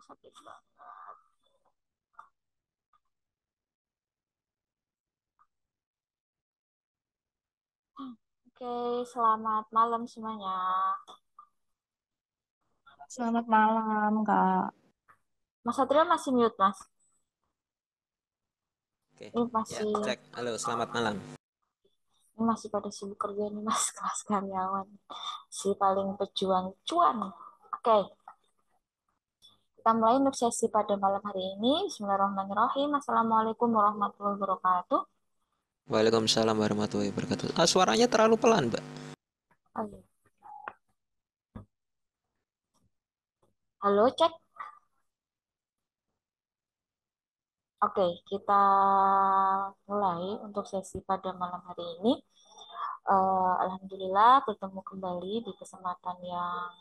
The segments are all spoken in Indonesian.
sakit banget. Oke, selamat malam semuanya. Selamat malam, Kak. Mas Satrio masih mute, Mas. Oke, Ini ya masih, cek. Halo, selamat malam. ini masih pada sibuk kerja nih, Mas, kelas karyawan. Si paling pejuang cuan. Oke, kita mulai untuk sesi pada malam hari ini. Bismillahirrahmanirrahim. Assalamualaikum warahmatullahi wabarakatuh. Waalaikumsalam warahmatullahi wabarakatuh. Suaranya terlalu pelan, Mbak. Oh, iya. Halo, cek. Oke, kita mulai untuk sesi pada malam hari ini. Alhamdulillah bertemu kembali di kesempatan yang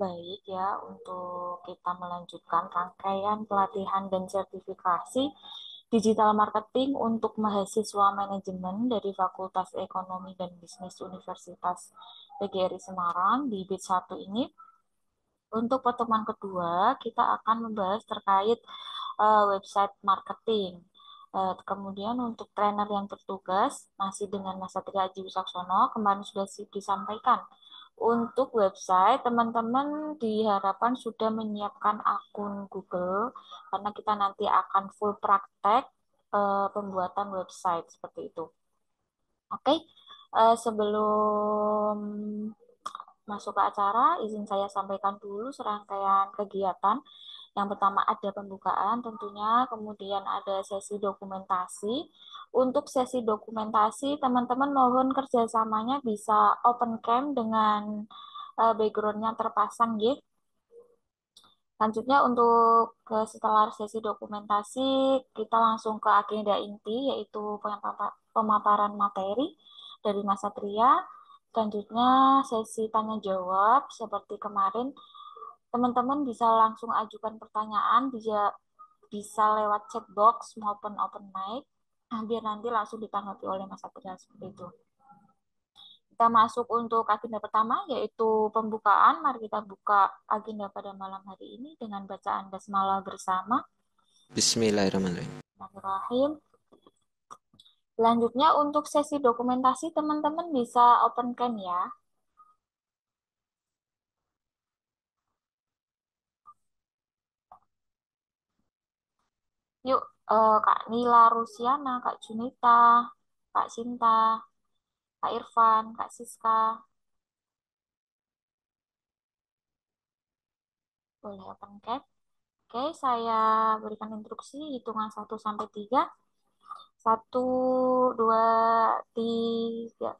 baik ya untuk kita melanjutkan rangkaian pelatihan dan sertifikasi digital marketing untuk mahasiswa manajemen dari Fakultas Ekonomi dan Bisnis Universitas PGRI Semarang di BIT 1 ini. Untuk pertemuan kedua, kita akan membahas terkait website marketing. Kemudian untuk trainer yang bertugas masih dengan Mas Satria Aji Wicaksono, kemarin sudah disampaikan. Untuk website, teman-teman diharapkan sudah menyiapkan akun Google karena kita nanti akan full praktek pembuatan website seperti itu. Oke, sebelum masuk ke acara, izin saya sampaikan dulu serangkaian kegiatan. Yang pertama ada pembukaan tentunya, kemudian ada sesi dokumentasi. Untuk sesi dokumentasi, teman-teman mohon kerjasamanya bisa open cam dengan background-nya terpasang, ya. Selanjutnya untuk setelah sesi dokumentasi, kita langsung ke agenda inti, yaitu pemaparan materi dari Mas Satria. Selanjutnya sesi tanya jawab seperti kemarin. Teman-teman bisa langsung ajukan pertanyaan, bisa lewat chat box maupun open mic, biar nanti langsung ditanggapi oleh Mas Satria seperti itu. Kita masuk untuk agenda pertama, yaitu pembukaan. Mari kita buka agenda pada malam hari ini dengan bacaan basmalah bersama. Bismillahirrahmanirrahim. Bismillahirrahmanirrahim. Selanjutnya untuk sesi dokumentasi, teman-teman bisa open cam ya. Yuk, Kak Nila Rusiana, Kak Junita, Kak Sinta, Kak Irfan, Kak Siska. Boleh open cam. Oke, saya berikan instruksi hitungan 1 sampai 3. 1, 2, 3.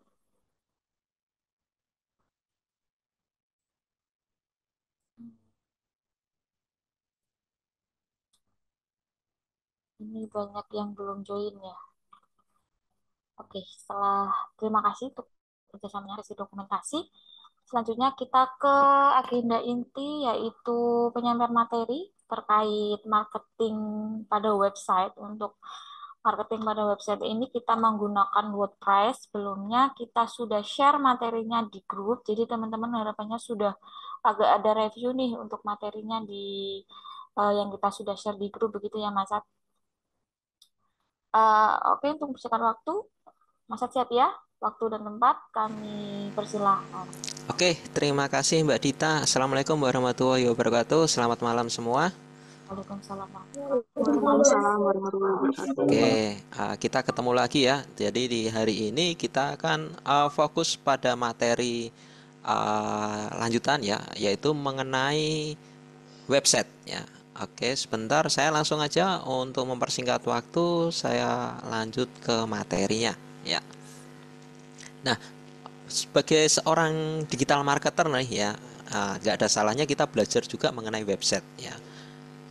Ini banyak yang belum join ya. Oke, terima kasih untuk kerjasamanya sesi dokumentasi. Selanjutnya kita ke agenda inti, yaitu penyampaian materi terkait marketing pada website. Untuk marketing pada website ini kita menggunakan WordPress. Sebelumnya kita sudah share materinya di grup, jadi teman-teman harapannya sudah agak ada review nih untuk materinya yang kita sudah share di grup, begitu ya Mas Sat? Oke, untuk mempersingkat waktu, Mas Sat siap ya? Waktu dan tempat kami persilahkan. Oke, terima kasih Mbak Dita. Assalamualaikum warahmatullahi wabarakatuh. Selamat malam semua. Waalaikumsalam warahmatullahi wabarakatuh. Waalaikumsalam warahmatullahi wabarakatuh. Oke, kita ketemu lagi ya. Jadi di hari ini kita akan fokus pada materi lanjutan ya, yaitu mengenai website ya. Oke, sebentar saya langsung aja untuk mempersingkat waktu, saya lanjut ke materinya ya. Nah, sebagai seorang digital marketer nih ya, nggak ada salahnya kita belajar juga mengenai website ya.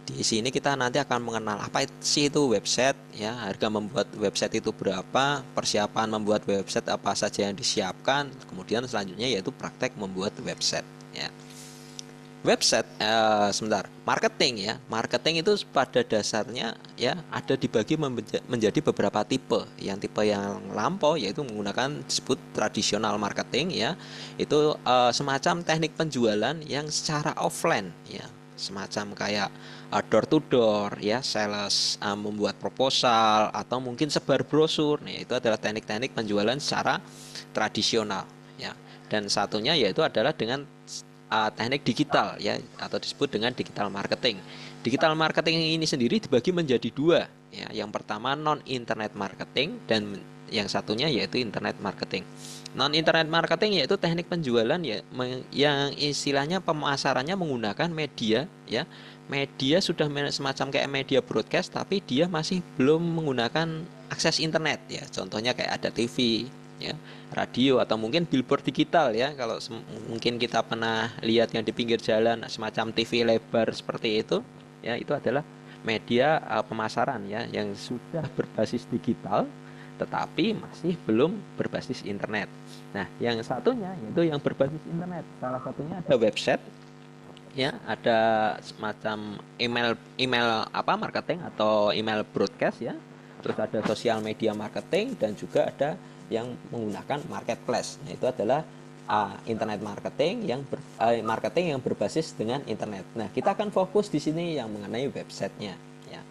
Di sini kita nanti akan mengenal apa sih itu website ya, harga membuat website itu berapa, persiapan membuat website apa saja yang disiapkan, kemudian selanjutnya yaitu praktek membuat website ya. Website sebentar, marketing ya. Marketing itu pada dasarnya ya ada dibagi menjadi beberapa tipe. Yang tipe yang lampau yaitu menggunakan disebut tradisional marketing ya. Itu semacam teknik penjualan yang secara offline ya. semacam kayak door to door ya, sales, membuat proposal atau mungkin sebar brosur. Nah, itu adalah teknik-teknik penjualan secara tradisional ya. Dan satunya yaitu adalah dengan teknik digital ya, atau disebut dengan digital marketing. Digital marketing ini sendiri dibagi menjadi dua ya. Yang pertama non internet marketing dan yang satunya yaitu internet marketing. Non internet marketing yaitu teknik penjualan ya, yang istilahnya pemasarannya menggunakan media ya. Media sudah semacam kayak media broadcast, tapi dia masih belum menggunakan akses internet ya. Contohnya kayak ada TV ya, radio, atau mungkin billboard digital ya. Kalau mungkin kita pernah lihat yang di pinggir jalan semacam TV lebar seperti itu ya, itu adalah media pemasaran ya yang sudah berbasis digital tetapi masih belum berbasis internet. Nah, yang satunya yaitu yang berbasis internet. Salah satunya ada website ya, ada semacam email marketing atau email broadcast ya. Terus ada sosial media marketing dan juga ada yang menggunakan marketplace. Nah, itu adalah internet marketing yang berbasis dengan internet. Nah, kita akan fokus di sini yang mengenai websitenya ya.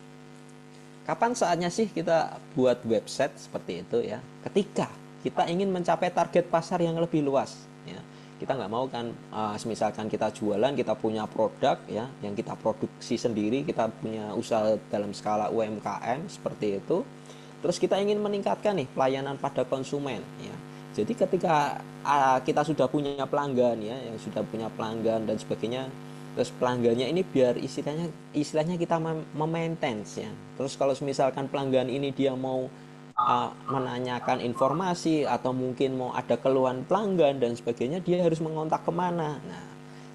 Kapan saatnya sih kita buat website seperti itu ya? Ketika kita ingin mencapai target pasar yang lebih luas ya. Kita nggak mau kan, misalkan kita jualan, kita punya produk ya, yang kita produksi sendiri, kita punya usaha dalam skala UMKM seperti itu. Terus kita ingin meningkatkan nih pelayanan pada konsumen ya. Jadi ketika kita sudah punya pelanggan ya, yang sudah punya pelanggan dan sebagainya, terus pelanggannya ini biar istilahnya kita memaintain ya. Terus kalau misalkan pelanggan ini dia mau menanyakan informasi atau mungkin mau ada keluhan pelanggan dan sebagainya, dia harus mengontak kemana. Nah,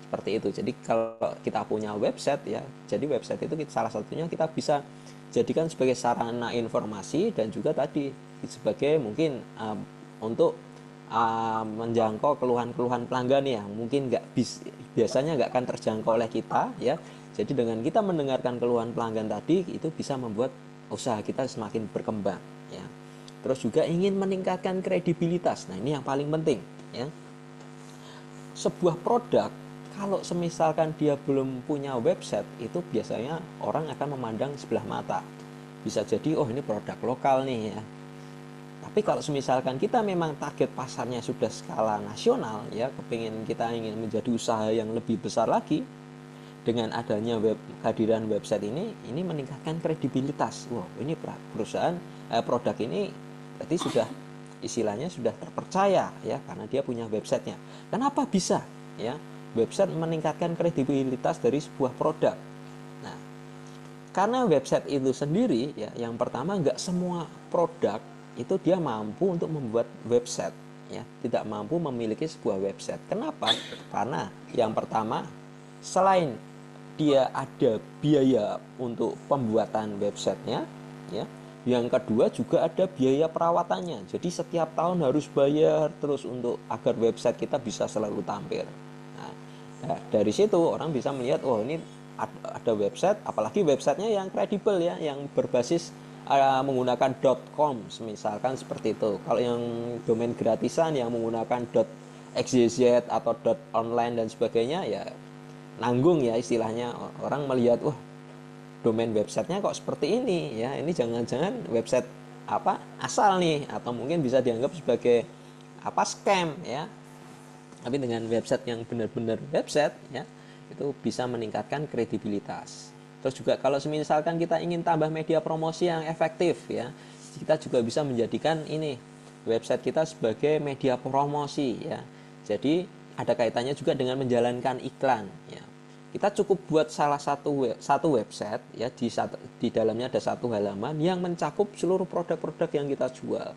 seperti itu. Jadi kalau kita punya website ya, jadi website itu salah satunya kita bisa jadikan sebagai sarana informasi dan juga tadi sebagai mungkin untuk menjangkau keluhan-keluhan pelanggan ya, mungkin biasanya nggak akan terjangkau oleh kita ya. Jadi dengan kita mendengarkan keluhan pelanggan tadi, itu bisa membuat usaha kita semakin berkembang ya. Terus juga ingin meningkatkan kredibilitas. Nah, ini yang paling penting ya. Sebuah produk kalau semisalkan dia belum punya website, itu biasanya orang akan memandang sebelah mata. Bisa jadi oh ini produk lokal nih ya. Tapi kalau misalkan kita memang target pasarnya sudah skala nasional ya, kita ingin menjadi usaha yang lebih besar lagi, dengan adanya kehadiran website ini meningkatkan kredibilitas. Wow, ini perusahaan produk ini berarti sudah istilahnya sudah terpercaya ya, karena dia punya websitenya. Kenapa bisa ya website meningkatkan kredibilitas dari sebuah produk? Nah, karena website itu sendiri ya, yang pertama nggak semua produk itu dia mampu untuk membuat website ya, tidak mampu memiliki sebuah website. Kenapa? Karena yang pertama, selain dia ada biaya untuk pembuatan websitenya ya, yang kedua juga ada biaya perawatannya. Jadi setiap tahun harus bayar terus untuk agar website kita bisa selalu tampil. Nah, dari situ orang bisa melihat oh ini ada website, apalagi websitenya yang kredibel ya, yang berbasis menggunakan .com misalkan seperti itu. Kalau yang domain gratisan yang menggunakan .xyz atau .online dan sebagainya ya nanggung ya istilahnya. Orang melihat wah domain websitenya kok seperti ini ya, ini jangan-jangan website asal nih, atau mungkin bisa dianggap sebagai scam ya. Tapi dengan website yang benar-benar website ya, itu bisa meningkatkan kredibilitas. Terus juga kalau misalkan kita ingin tambah media promosi yang efektif ya, kita juga bisa menjadikan ini website kita sebagai media promosi ya. Jadi ada kaitannya juga dengan menjalankan iklan ya. Kita cukup buat salah satu website ya, di dalamnya ada satu halaman yang mencakup seluruh produk-produk yang kita jual.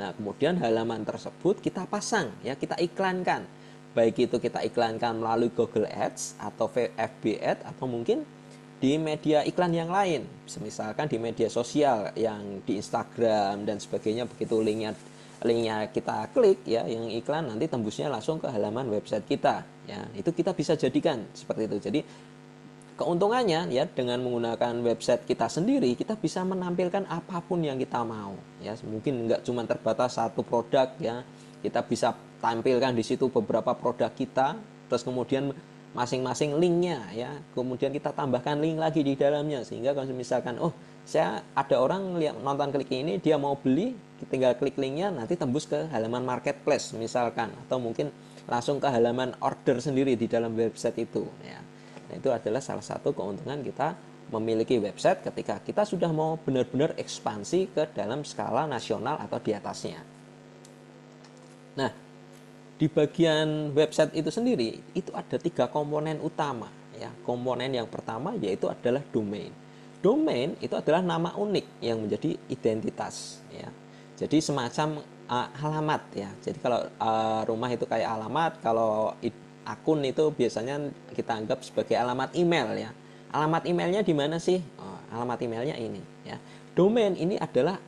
Nah, kemudian halaman tersebut kita pasang ya, kita iklankan. Baik itu kita iklankan melalui Google Ads atau FB Ads atau mungkin di media iklan yang lain, misalkan di media sosial yang di Instagram dan sebagainya. Begitu linknya kita klik ya, yang iklan nanti tembusnya langsung ke halaman website kita ya. Itu kita bisa jadikan seperti itu. Jadi keuntungannya ya, dengan menggunakan website kita sendiri, kita bisa menampilkan apapun yang kita mau ya. Mungkin nggak cuma terbatas satu produk ya, kita bisa tampilkan di situ beberapa produk kita. Terus kemudian masing-masing linknya ya. Kemudian kita tambahkan link lagi di dalamnya, sehingga kalau misalkan saya ada orang lihat nonton klik ini, dia mau beli, tinggal klik linknya, nanti tembus ke halaman marketplace misalkan, atau mungkin langsung ke halaman order sendiri di dalam website itu ya. Nah, itu adalah salah satu keuntungan kita memiliki website ketika kita sudah mau benar-benar ekspansi ke dalam skala nasional atau di atasnya. Nah, di bagian website itu sendiri itu ada 3 komponen utama ya. Komponen yang pertama yaitu adalah domain. Domain itu adalah nama unik yang menjadi identitas ya. Jadi semacam alamat ya. Jadi kalau rumah itu kayak alamat, kalau akun itu biasanya kita anggap sebagai alamat email ya. Alamat emailnya di mana sih? Alamat emailnya ini ya. Domain ini adalah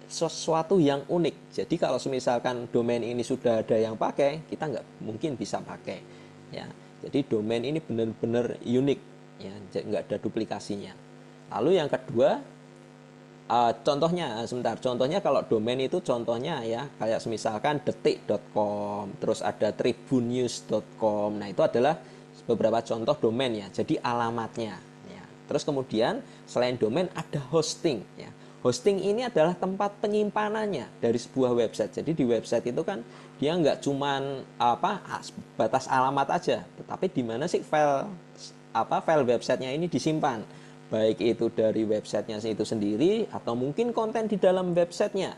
sesuatu yang unik. Jadi kalau misalkan domain ini sudah ada yang pakai, kita nggak mungkin bisa pakai ya. Jadi domain ini benar-benar unik ya, nggak ada duplikasinya. Lalu yang kedua, contohnya kalau domain itu contohnya ya, kayak misalkan detik.com, terus ada tribunnews.com. Nah, itu adalah beberapa contoh domain ya, jadi alamatnya ya. Terus kemudian selain domain ada hosting ya. Hosting ini adalah tempat penyimpanannya dari sebuah website. Jadi di website itu kan dia nggak cuman batas alamat aja, tetapi di mana sih file websitenya ini disimpan, baik itu dari websitenya itu sendiri atau mungkin konten di dalam websitenya,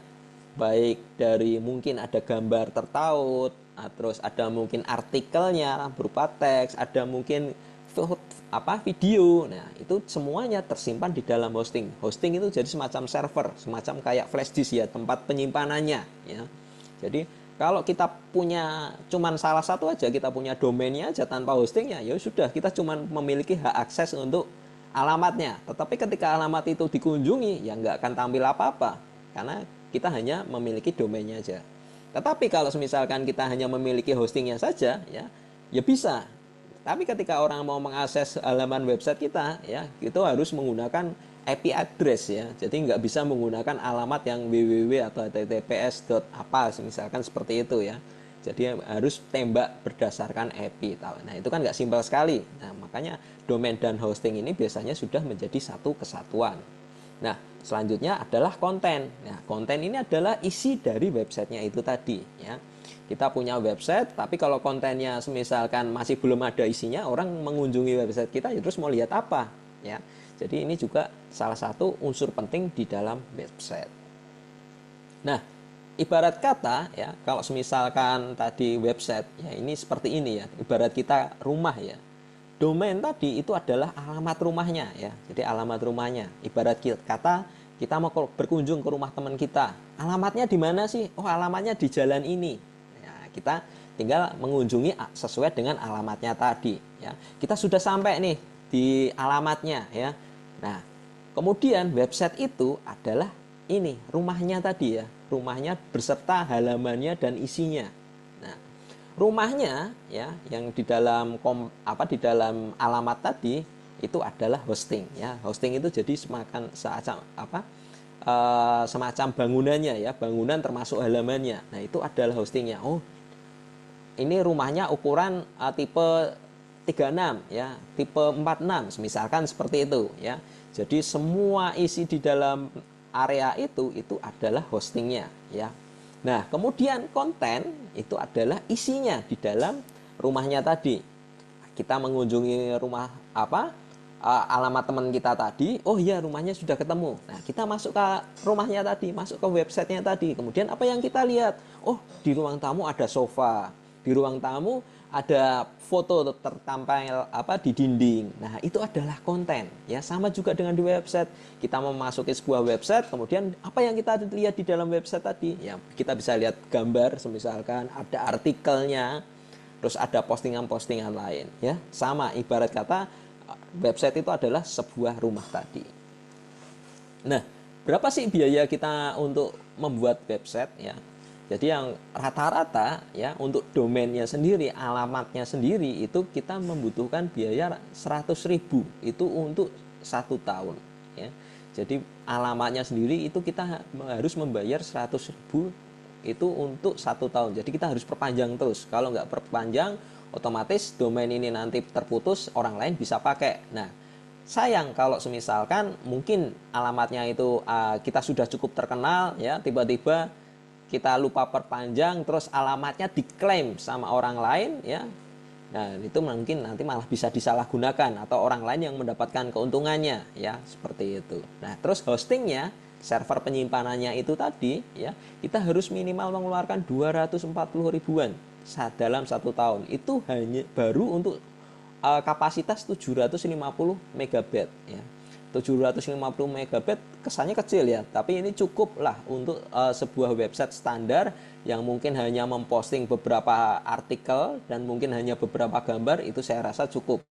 baik dari mungkin ada gambar tertaut, terus ada mungkin artikelnya berupa teks, ada mungkin video. Nah, itu semuanya tersimpan di dalam hosting. Hosting itu jadi semacam server, semacam kayak flash disk ya, tempat penyimpanannya ya. Jadi kalau kita punya cuman salah satu aja, kita punya domainnya aja tanpa hostingnya, ya sudah, kita cuman memiliki hak akses untuk alamatnya. Tetapi ketika alamat itu dikunjungi, ya nggak akan tampil apa-apa, karena kita hanya memiliki domainnya aja. Tetapi kalau misalkan kita hanya memiliki hostingnya saja, ya bisa. Tapi ketika orang mau mengakses halaman website kita, ya itu harus menggunakan IP address ya. Jadi nggak bisa menggunakan alamat yang www atau https apa misalkan seperti itu ya. Jadi harus tembak berdasarkan IP. Nah, itu kan nggak simpel sekali. Nah, makanya domain dan hosting ini biasanya sudah menjadi satu kesatuan. Nah, selanjutnya adalah konten. Nah, konten ini adalah isi dari websitenya itu tadi ya. Kita punya website, tapi kalau kontennya misalkan masih belum ada isinya, orang mengunjungi website kita ya terus mau lihat apa ya. Jadi ini juga salah satu unsur penting di dalam website. Nah, ibarat kata ya, kalau misalkan tadi website ya, ini seperti ini ya, ibarat kita rumah ya. Domain tadi itu adalah alamat rumahnya ya. Jadi alamat rumahnya, ibarat kata kita mau berkunjung ke rumah teman kita, alamatnya di mana sih? Oh, alamatnya di jalan ini. Kita tinggal mengunjungi sesuai dengan alamatnya tadi ya. Kita sudah sampai nih di alamatnya ya. Nah, kemudian website itu adalah ini rumahnya tadi ya, rumahnya beserta halamannya dan isinya. Nah, rumahnya ya yang di dalam di dalam alamat tadi itu adalah hosting ya. Hosting itu jadi semacam bangunannya ya, bangunan termasuk halamannya. Nah, itu adalah hostingnya. Oh, ini rumahnya ukuran tipe 36 ya, tipe 46 misalkan seperti itu ya. Jadi semua isi di dalam area itu adalah hostingnya ya. Nah, kemudian konten itu adalah isinya di dalam rumahnya tadi. Kita mengunjungi rumah alamat teman kita tadi, oh iya rumahnya sudah ketemu. Nah, kita masuk ke rumahnya tadi, masuk ke websitenya tadi. Kemudian apa yang kita lihat? Oh, di ruang tamu ada sofa. Di ruang tamu ada foto tertampil di dinding. Nah, itu adalah konten ya. Sama juga dengan di website. Kita memasuki sebuah website, kemudian apa yang kita lihat di dalam website tadi? Ya, kita bisa lihat gambar, misalkan ada artikelnya, terus ada postingan-postingan lain ya. Sama, ibarat kata website itu adalah sebuah rumah tadi. Nah, berapa sih biaya kita untuk membuat website ya? Jadi yang rata-rata ya untuk domainnya sendiri, alamatnya sendiri itu kita membutuhkan biaya 100.000 itu untuk 1 tahun ya. Jadi alamatnya sendiri itu kita harus membayar 100.000 itu untuk 1 tahun. Jadi kita harus perpanjang terus. Kalau nggak perpanjang, otomatis domain ini nanti terputus, orang lain bisa pakai. Nah, sayang kalau semisalkan mungkin alamatnya itu kita sudah cukup terkenal ya, tiba-tiba kita lupa perpanjang terus alamatnya diklaim sama orang lain ya. Nah, itu mungkin nanti malah bisa disalahgunakan atau orang lain yang mendapatkan keuntungannya ya, seperti itu. Nah, terus hostingnya, server penyimpanannya itu tadi ya, kita harus minimal mengeluarkan 240 ribuan dalam 1 tahun. Itu hanya baru untuk kapasitas 750 megabyte ya. 750 megabyte kesannya kecil ya, tapi ini cukup lah untuk sebuah website standar yang mungkin hanya memposting beberapa artikel dan mungkin hanya beberapa gambar, itu saya rasa cukup.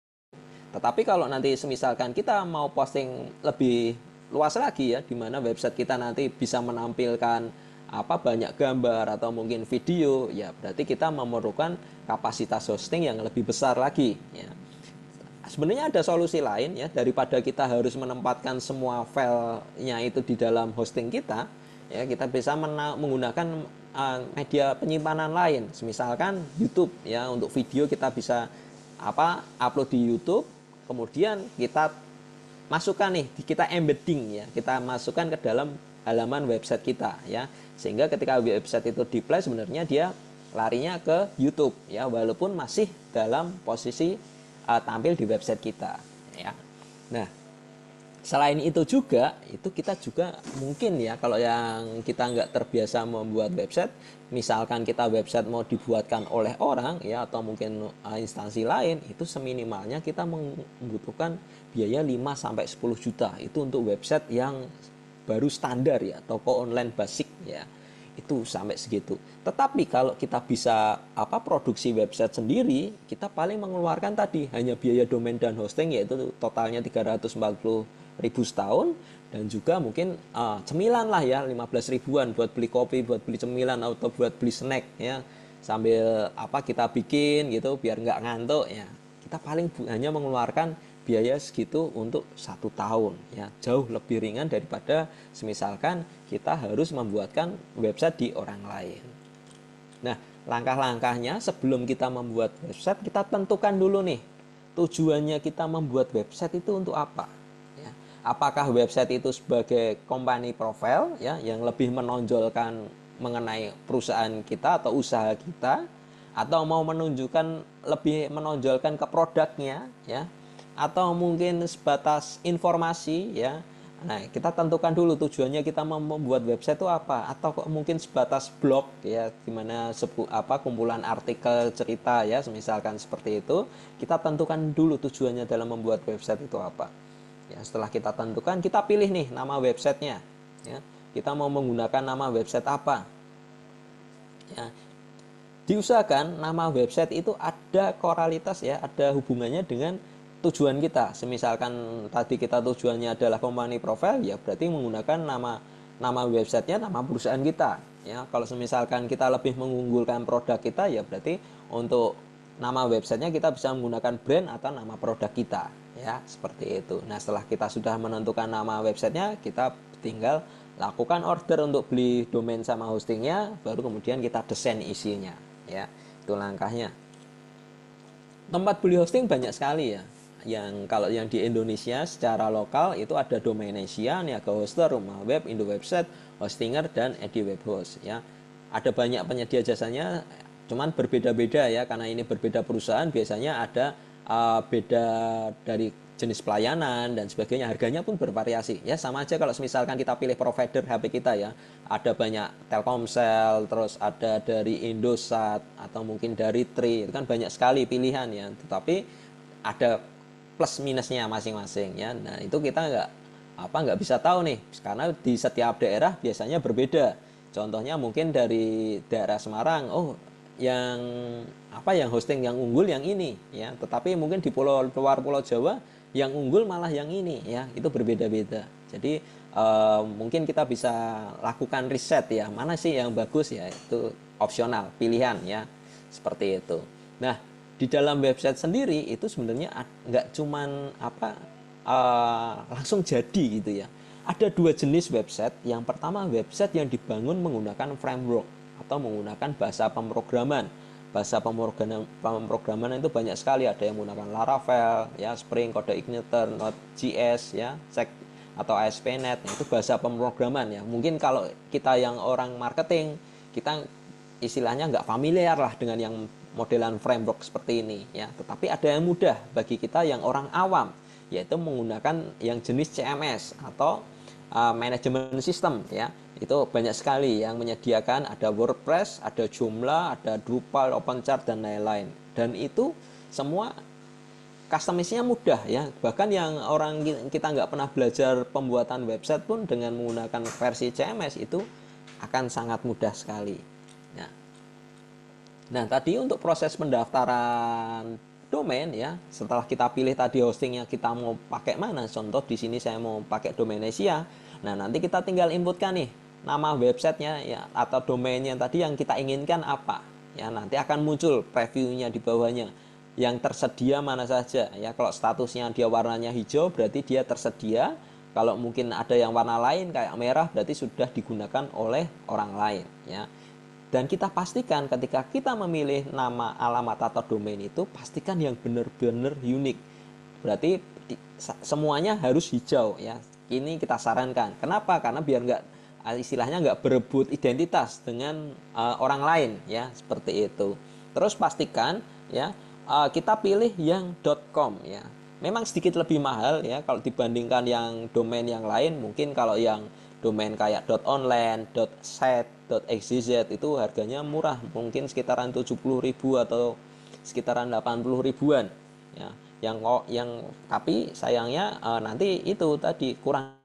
Tetapi kalau nanti semisalkan kita mau posting lebih luas lagi ya, di mana website kita nanti bisa menampilkan banyak gambar atau mungkin video, ya berarti kita memerlukan kapasitas hosting yang lebih besar lagi ya. Sebenarnya ada solusi lain ya, daripada kita harus menempatkan semua filenya itu di dalam hosting kita ya, kita bisa menggunakan media penyimpanan lain, misalkan YouTube ya. Untuk video kita bisa upload di YouTube, kemudian kita masukkan nih, kita embedding ya, kita masukkan ke dalam halaman website kita ya, sehingga ketika website itu di-play sebenarnya dia larinya ke YouTube ya, walaupun masih dalam posisi tampil di website kita ya. Nah, selain itu juga, itu kita juga mungkin ya, kalau yang kita nggak terbiasa membuat website, misalkan kita website mau dibuatkan oleh orang ya, atau mungkin instansi lain, itu seminimalnya kita membutuhkan biaya 5-10 juta itu untuk website yang baru standar ya, toko online basic ya, itu sampai segitu. Tetapi kalau kita bisa produksi website sendiri, kita paling mengeluarkan tadi hanya biaya domain dan hosting, yaitu totalnya 340 ribu setahun, dan juga mungkin cemilan lah ya, 15 ribuan buat beli kopi, buat beli cemilan atau buat beli snack ya, sambil kita bikin gitu biar nggak ngantuk ya. Kita paling hanya mengeluarkan biaya segitu untuk 1 tahun ya, jauh lebih ringan daripada semisalkan kita harus membuatkan website di orang lain. Nah, langkah-langkahnya sebelum kita membuat website, kita tentukan dulu nih, tujuannya kita membuat website itu untuk apa ya. Apakah website itu sebagai company profile ya, yang lebih menonjolkan mengenai perusahaan kita atau usaha kita, atau mau menunjukkan lebih menonjolkan ke produknya ya, atau mungkin sebatas informasi ya. Nah, kita tentukan dulu tujuannya kita membuat website itu apa, atau mungkin sebatas blog ya, dimana kumpulan artikel cerita ya, misalkan seperti itu. Kita tentukan dulu tujuannya dalam membuat website itu apa ya. Setelah kita tentukan, kita pilih nih nama websitenya ya, kita mau menggunakan nama website apa ya. Diusahakan nama website itu ada koralitas ya, ada hubungannya dengan tujuan kita. Semisalkan tadi kita tujuannya adalah company profile, ya berarti menggunakan nama websitenya nama perusahaan kita ya. Kalau semisalkan kita lebih mengunggulkan produk kita, ya berarti untuk nama websitenya kita bisa menggunakan brand atau nama produk kita ya, seperti itu. Nah, setelah kita sudah menentukan nama websitenya, kita tinggal lakukan order untuk beli domain sama hostingnya, baru kemudian kita desain isinya ya. Itu langkahnya. Tempat beli hosting banyak sekali ya. Kalau yang di Indonesia secara lokal itu ada Domainsia, Niaga Hoster, Rumah Web, Indo Website, Hostinger, dan Edi Web Host ya. Ada banyak penyedia jasanya, cuman berbeda-beda ya, karena ini berbeda perusahaan, biasanya ada beda dari jenis pelayanan dan sebagainya, harganya pun bervariasi ya. Sama aja kalau misalkan kita pilih provider HP kita ya, ada banyak Telkomsel, terus ada dari Indosat atau mungkin dari Tri, itu kan banyak sekali pilihan ya, tetapi ada plus minusnya masing-masing ya. Nah, itu kita nggak bisa tahu nih, karena di setiap daerah biasanya berbeda. Contohnya mungkin dari daerah Semarang, yang hosting yang unggul yang ini ya, tetapi mungkin di luar Pulau Jawa yang unggul malah yang ini ya, itu berbeda-beda. Jadi mungkin kita bisa lakukan riset ya, mana sih yang bagus ya, itu opsional, pilihan ya, seperti itu. Nah, di dalam website sendiri itu sebenarnya nggak cuman langsung jadi gitu ya. Ada 2 jenis website. Yang pertama, website yang dibangun menggunakan framework atau menggunakan bahasa pemrograman. bahasa pemrograman itu banyak sekali, ada yang menggunakan Laravel, ya, Spring, CodeIgniter, Node.js, ya, Check atau ASP.NET. Itu bahasa pemrograman ya. Mungkin kalau kita yang orang marketing, kita istilahnya nggak familiar lah dengan yang modelan framework seperti ini ya. Tetapi ada yang mudah bagi kita yang orang awam, yaitu menggunakan yang jenis CMS atau manajemen sistem ya. Itu banyak sekali yang menyediakan, ada WordPress, ada Joomla, ada Drupal, OpenChart dan lain-lain. Dan itu semua customize-nya mudah ya. Bahkan yang orang kita nggak pernah belajar pembuatan website pun dengan menggunakan versi CMS itu akan sangat mudah sekali. Ya. Nah, tadi untuk proses pendaftaran domain ya, setelah kita pilih tadi hostingnya kita mau pakai mana. Contoh di sini saya mau pakai Domanesia. Nah, nanti kita tinggal inputkan nih nama websitenya ya atau domainnya tadi yang kita inginkan apa. Ya, nanti akan muncul previewnya di bawahnya. Yang tersedia mana saja ya. Kalau statusnya dia warnanya hijau berarti dia tersedia. Kalau mungkin ada yang warna lain kayak merah berarti sudah digunakan oleh orang lain ya. Dan kita pastikan ketika kita memilih nama, alamat atau domain itu pastikan yang benar-benar unik. Berarti semuanya harus hijau ya. Ini kita sarankan. Kenapa? Karena biar nggak istilahnya nggak berebut identitas dengan orang lain ya, seperti itu. Terus pastikan ya kita pilih yang .com ya. Memang sedikit lebih mahal ya kalau dibandingkan yang domain yang lain. Mungkin kalau yang domain kayak .online, .set, .xyz itu harganya murah, mungkin sekitaran 70.000 atau sekitaran 80 ribuan ya. Yang tapi sayangnya nanti itu tadi kurang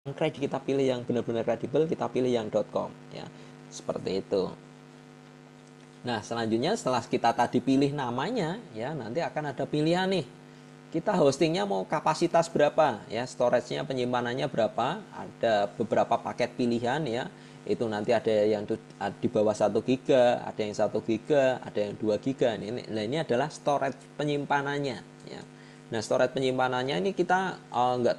kredit, kita pilih yang benar-benar kredibel, kita pilih yang .com ya. Seperti itu. Nah, selanjutnya setelah kita tadi pilih namanya ya, nanti akan ada pilihan nih. Kita hostingnya mau kapasitas berapa ya, storage-nya, penyimpanannya berapa. Ada beberapa paket pilihan ya. Itu nanti ada yang di bawah 1 GB, ada yang 1 GB, ada yang 2 GB. Ini adalah storage penyimpanannya ya. Nah, storage penyimpanannya ini kita nggak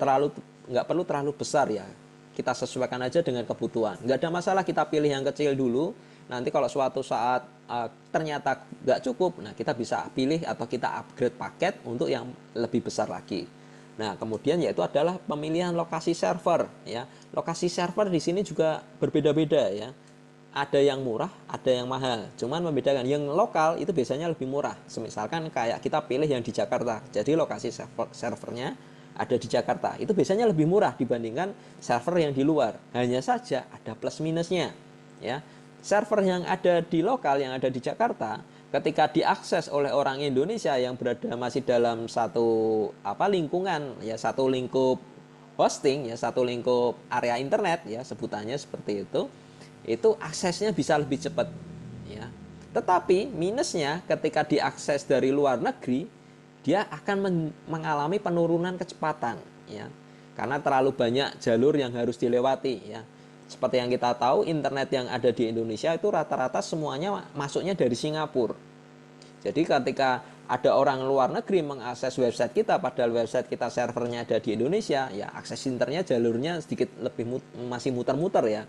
perlu terlalu besar ya. Kita sesuaikan aja dengan kebutuhan. Nggak ada masalah kita pilih yang kecil dulu. Nanti kalau suatu saat ternyata nggak cukup, nah kita bisa pilih atau kita upgrade paket untuk yang lebih besar lagi. Nah, kemudian yaitu adalah pemilihan lokasi server ya. Lokasi server di sini juga berbeda-beda ya. Ada yang murah, ada yang mahal. Cuman membedakan yang lokal itu biasanya lebih murah. Misalkan kayak kita pilih yang di Jakarta. Jadi lokasi servernya ada di Jakarta. Itu biasanya lebih murah dibandingkan server yang di luar. Hanya saja ada plus minusnya ya. Server yang ada di lokal, yang ada di Jakarta, ketika diakses oleh orang Indonesia yang berada masih dalam satu lingkungan ya, satu lingkup hosting ya, satu lingkup area internet ya, sebutannya seperti itu aksesnya bisa lebih cepat ya. Tetapi minusnya ketika diakses dari luar negeri, dia akan mengalami penurunan kecepatan ya, karena terlalu banyak jalur yang harus dilewati ya. Seperti yang kita tahu, internet yang ada di Indonesia itu rata-rata semuanya masuknya dari Singapura. Jadi ketika ada orang luar negeri mengakses website kita, padahal website kita servernya ada di Indonesia, ya akses internetnya jalurnya sedikit lebih masih muter-muter ya.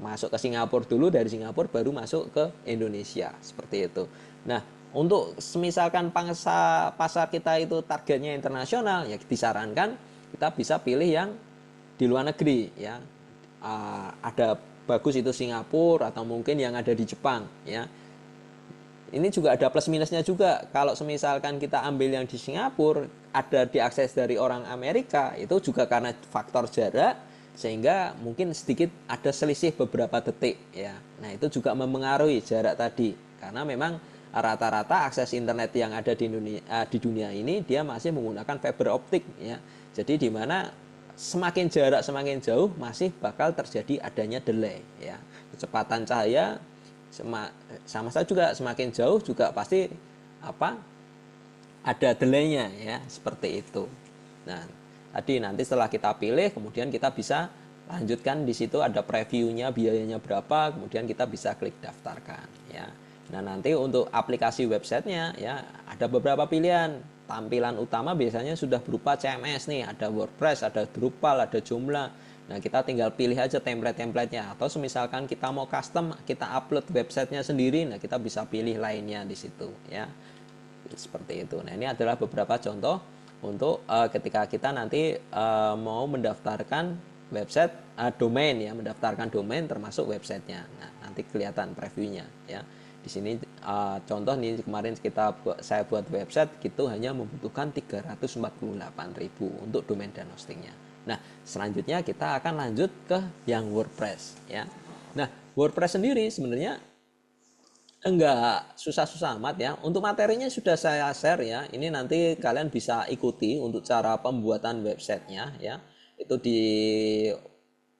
Masuk ke Singapura dulu, dari Singapura baru masuk ke Indonesia, seperti itu. Nah, untuk misalkan pasar kita itu targetnya internasional, ya disarankan kita bisa pilih yang di luar negeri ya. Ada bagus itu Singapura atau mungkin yang ada di Jepang ya. Ini juga ada plus minusnya juga. Kalau misalkan kita ambil yang di Singapura, ada diakses dari orang Amerika, itu juga karena faktor jarak sehingga mungkin sedikit ada selisih beberapa detik ya. Nah, itu juga mempengaruhi jarak tadi. Karena memang rata-rata akses internet yang ada di dunia ini dia masih menggunakan fiber optik ya. Jadi di mana semakin jarak semakin jauh masih bakal terjadi adanya delay ya. Kecepatan cahaya sama saja juga semakin jauh juga pasti ada delaynya ya, seperti itu. Nah, tadi nanti setelah kita pilih kemudian kita bisa lanjutkan, di situ ada previewnya, biayanya berapa, kemudian kita bisa klik daftarkan ya. Nah, nanti untuk aplikasi websitenya ya ada beberapa pilihan. Tampilan utama biasanya sudah berupa CMS nih, ada WordPress, ada Drupal, ada Joomla. Nah, kita tinggal pilih aja template-templatenya. Atau misalkan kita mau custom, kita upload websitenya sendiri, nah kita bisa pilih lainnya di situ ya. Seperti itu. Nah, ini adalah beberapa contoh untuk ketika kita nanti mau mendaftarkan website domain ya, mendaftarkan domain termasuk websitenya. Nah, nanti kelihatan previewnya ya. Di sini contoh nih kemarin saya buat website gitu hanya membutuhkan 348.000 untuk domain dan hostingnya. Nah, selanjutnya kita akan lanjut ke yang WordPress ya. Nah, WordPress sendiri sebenarnya enggak susah-susah amat ya. Untuk materinya sudah saya share ya. Ini nanti kalian bisa ikuti untuk cara pembuatan websitenya ya. Itu di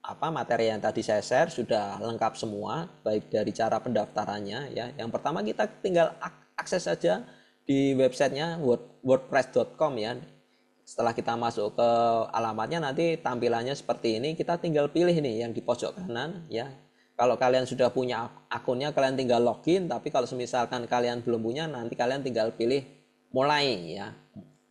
materi yang tadi saya share sudah lengkap semua, baik dari cara pendaftarannya ya. Yang pertama kita tinggal akses saja di websitenya wordpress.com ya. Setelah kita masuk ke alamatnya nanti tampilannya seperti ini, kita tinggal pilih nih yang di pojok kanan ya. Kalau kalian sudah punya akunnya kalian tinggal login, tapi kalau misalkan kalian belum punya nanti kalian tinggal pilih mulai ya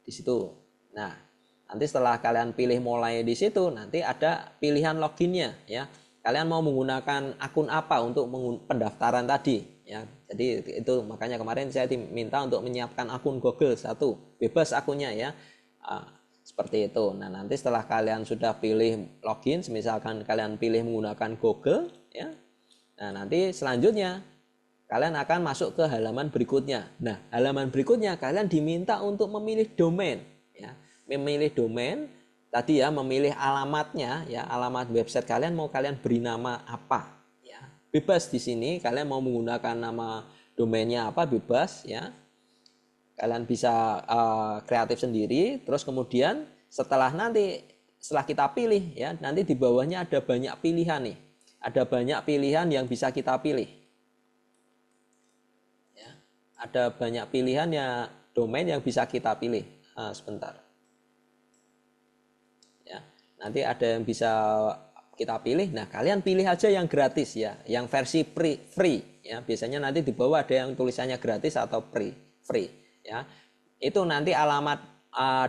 di situ. Nah, nanti setelah kalian pilih mulai di situ nanti ada pilihan loginnya ya. Kalian mau menggunakan akun apa untuk pendaftaran tadi ya. Jadi itu makanya kemarin saya diminta untuk menyiapkan akun Google satu, bebas akunnya ya. Seperti itu. Nah, nanti setelah kalian sudah pilih login, misalkan kalian pilih menggunakan Google ya. Nah, nanti selanjutnya kalian akan masuk ke halaman berikutnya. Nah, halaman berikutnya kalian diminta untuk memilih domain ya. Memilih domain tadi ya, memilih alamatnya ya, alamat website kalian mau kalian beri nama apa ya. Bebas di sini kalian mau menggunakan nama domainnya apa bebas ya. Kalian bisa kreatif sendiri. Terus kemudian setelah kita pilih ya, nanti di bawahnya ada banyak pilihan nih. Ada banyak pilihan yang bisa kita pilih. Ya, ada banyak pilihan ya domain yang bisa kita pilih. Sebentar. Ya, nanti ada yang bisa kita pilih. Nah, kalian pilih aja yang gratis ya, yang versi free ya. Biasanya nanti di bawah ada yang tulisannya gratis atau free ya. Itu nanti alamat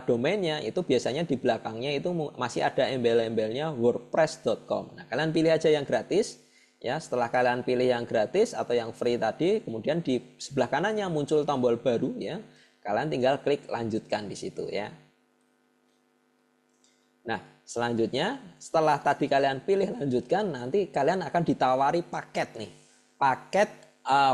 domainnya itu biasanya di belakangnya itu masih ada embel-embelnya wordpress.com. Nah, kalian pilih aja yang gratis ya. Setelah kalian pilih yang gratis atau yang free tadi, kemudian di sebelah kanannya muncul tombol baru ya. Kalian tinggal klik lanjutkan di situ ya. Nah, selanjutnya setelah tadi kalian pilih lanjutkan, nanti kalian akan ditawari paket nih. Paket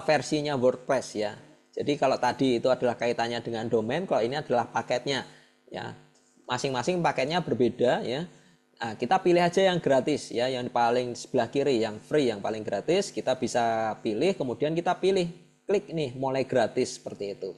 versinya WordPress ya. Jadi kalau tadi itu adalah kaitannya dengan domain, kalau ini adalah paketnya ya. Masing-masing paketnya berbeda ya. Nah, kita pilih aja yang gratis ya, yang paling sebelah kiri, yang free, yang paling gratis. Kita bisa pilih, kemudian kita pilih, klik nih mulai gratis seperti itu.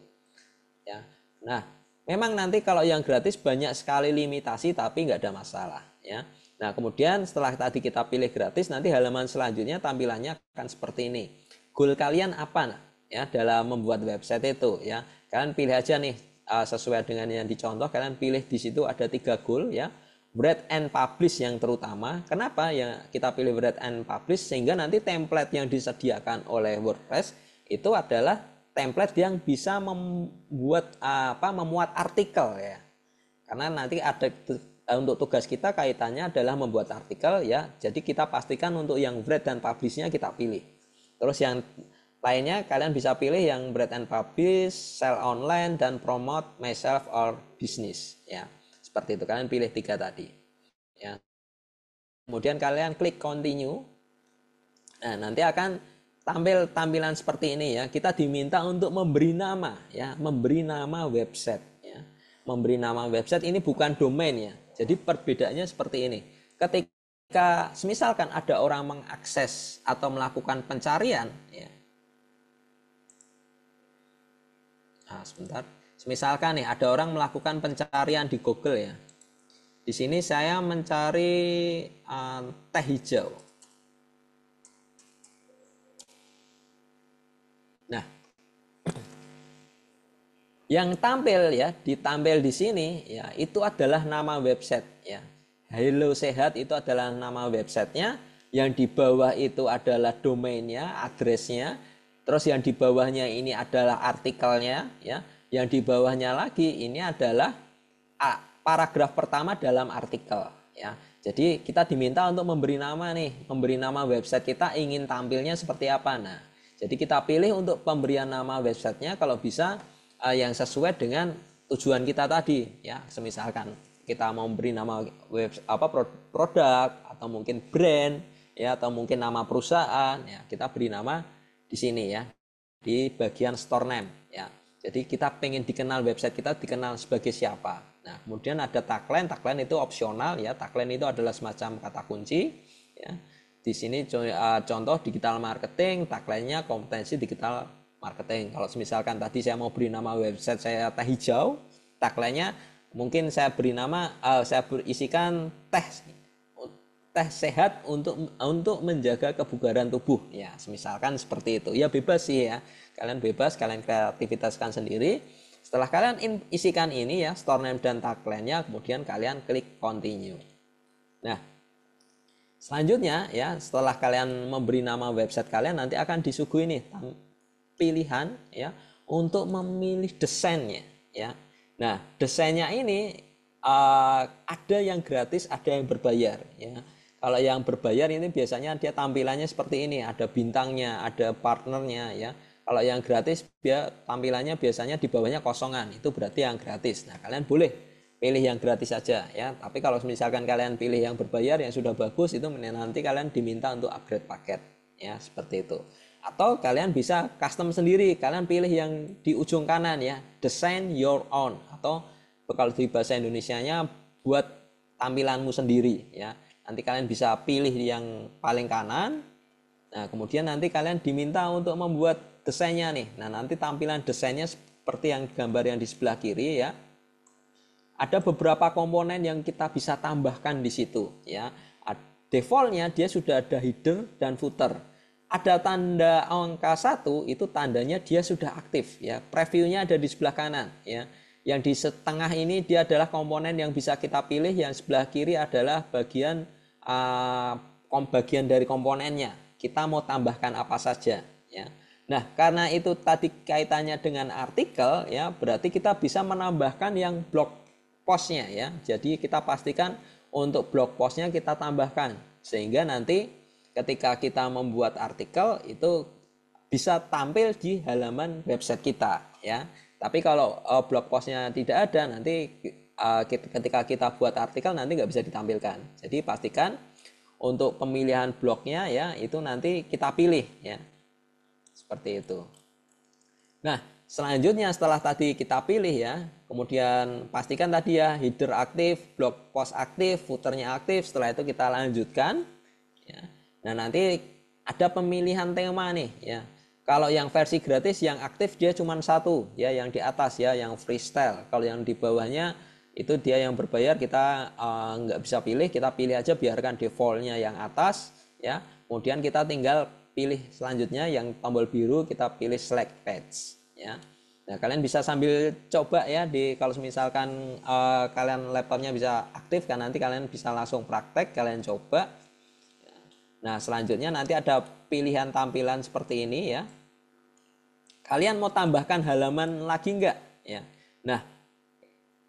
Ya. Nah, memang nanti kalau yang gratis banyak sekali limitasi tapi nggak ada masalah ya. Nah, kemudian setelah tadi kita pilih gratis, nanti halaman selanjutnya tampilannya akan seperti ini. Goal kalian apa ya dalam membuat website itu ya. Kalian pilih aja nih sesuai dengan yang dicontoh, kalian pilih di situ ada 3 goal ya. Read and publish yang terutama. Kenapa ya kita pilih read and publish? Sehingga nanti template yang disediakan oleh WordPress itu adalah template yang bisa memuat artikel ya. Karena nanti ada untuk tugas kita kaitannya adalah membuat artikel ya. Jadi kita pastikan untuk yang read dan publish-nya kita pilih. Terus yang lainnya kalian bisa pilih yang read and publish, sell online, dan promote myself or business ya. Seperti itu, kalian pilih 3 tadi ya. Kemudian kalian klik continue. Nah, nanti akan tampil tampilan seperti ini ya. Kita diminta untuk memberi nama ya, memberi nama website ya. Memberi nama website ini bukan domain ya. Jadi perbedaannya seperti ini. Ketika misalkan ada orang mengakses atau melakukan pencarian ya. Nah, sebentar. Misalkan nih ada orang melakukan pencarian di Google ya. Di sini saya mencari teh hijau. Nah, yang tampil ya, ditampil di sini ya, itu adalah nama website ya. Hello Sehat itu adalah nama websitenya. Yang di bawah itu adalah domainnya, addressnya. Terus yang di bawahnya ini adalah artikelnya ya. Yang di bawahnya lagi ini adalah paragraf pertama dalam artikel ya. Jadi kita diminta untuk memberi nama nih, memberi nama website kita ingin tampilnya seperti apa. Nah, jadi kita pilih untuk pemberian nama websitenya kalau bisa yang sesuai dengan tujuan kita tadi, ya. Semisalkan kita mau beri nama produk atau mungkin brand, ya, atau mungkin nama perusahaan, ya, kita beri nama di sini, ya, di bagian store name, ya. Jadi kita pengen dikenal website kita dikenal sebagai siapa. Nah, kemudian ada tagline. Tagline itu opsional, ya. Tagline itu adalah semacam kata kunci, ya. Di sini contoh digital marketing, tagline-nya kompetensi digital marketing. Kalau misalkan tadi saya mau beri nama website saya teh hijau, tagline-nya mungkin saya beri nama saya berisikan teh sehat untuk menjaga kebugaran tubuh, ya, misalkan seperti itu. Ya bebas sih, ya, kalian bebas, kalian kreativitaskan sendiri. Setelah kalian isikan ini, ya, store name dan tagline-nya, kemudian kalian klik continue. Nah, selanjutnya, ya, setelah kalian memberi nama website kalian, nanti akan disuguhi nih pilihan, ya, untuk memilih desainnya, ya. Nah, desainnya ini ada yang gratis, ada yang berbayar, ya. Kalau yang berbayar ini biasanya dia tampilannya seperti ini, ada bintangnya, ada partnernya, ya. Kalau yang gratis dia tampilannya biasanya di bawahnya kosongan, itu berarti yang gratis. Nah, kalian boleh pilih yang gratis saja, ya. Tapi kalau misalkan kalian pilih yang berbayar yang sudah bagus, itu nanti kalian diminta untuk upgrade paket, ya, seperti itu. Atau kalian bisa custom sendiri, kalian pilih yang di ujung kanan, ya, design your own, atau kalau di bahasa Indonesianya buat tampilanmu sendiri, ya. Nanti kalian bisa pilih yang paling kanan. Nah, kemudian nanti kalian diminta untuk membuat desainnya nih. Nah, nanti tampilan desainnya seperti yang gambar yang di sebelah kiri, ya. Ada beberapa komponen yang kita bisa tambahkan di situ, ya. Defaultnya dia sudah ada header dan footer. Ada tanda angka 1, itu tandanya dia sudah aktif, ya. Previewnya ada di sebelah kanan, ya. Yang di setengah ini dia adalah komponen yang bisa kita pilih, yang sebelah kiri adalah bagian dari komponennya. Kita mau tambahkan apa saja, ya. Nah, karena itu tadi kaitannya dengan artikel, ya, berarti kita bisa menambahkan yang blog postnya, ya. Jadi kita pastikan untuk blog postnya kita tambahkan, sehingga nanti ketika kita membuat artikel itu bisa tampil di halaman website kita, ya. Tapi kalau blog postnya tidak ada, nanti ketika kita buat artikel nanti nggak bisa ditampilkan. Jadi pastikan untuk pemilihan blognya, ya, itu nanti kita pilih, ya, seperti itu. Nah, selanjutnya setelah tadi kita pilih, ya, kemudian pastikan tadi, ya, header aktif, blog post aktif, footernya aktif. Setelah itu kita lanjutkan, ya. Nah, nanti ada pemilihan tema nih, ya. Kalau yang versi gratis yang aktif dia cuma satu, ya, yang di atas, ya, yang freestyle. Kalau yang di bawahnya itu dia yang berbayar, kita nggak bisa pilih, kita pilih aja, biarkan defaultnya yang atas, ya. Kemudian kita tinggal pilih selanjutnya yang tombol biru, kita pilih select page, ya. Nah, kalian bisa sambil coba, ya, kalau misalkan kalian laptopnya bisa aktif kan, nanti kalian bisa langsung praktek, kalian coba. Nah, selanjutnya nanti ada pilihan tampilan seperti ini, ya. Kalian mau tambahkan halaman lagi enggak, ya. Nah,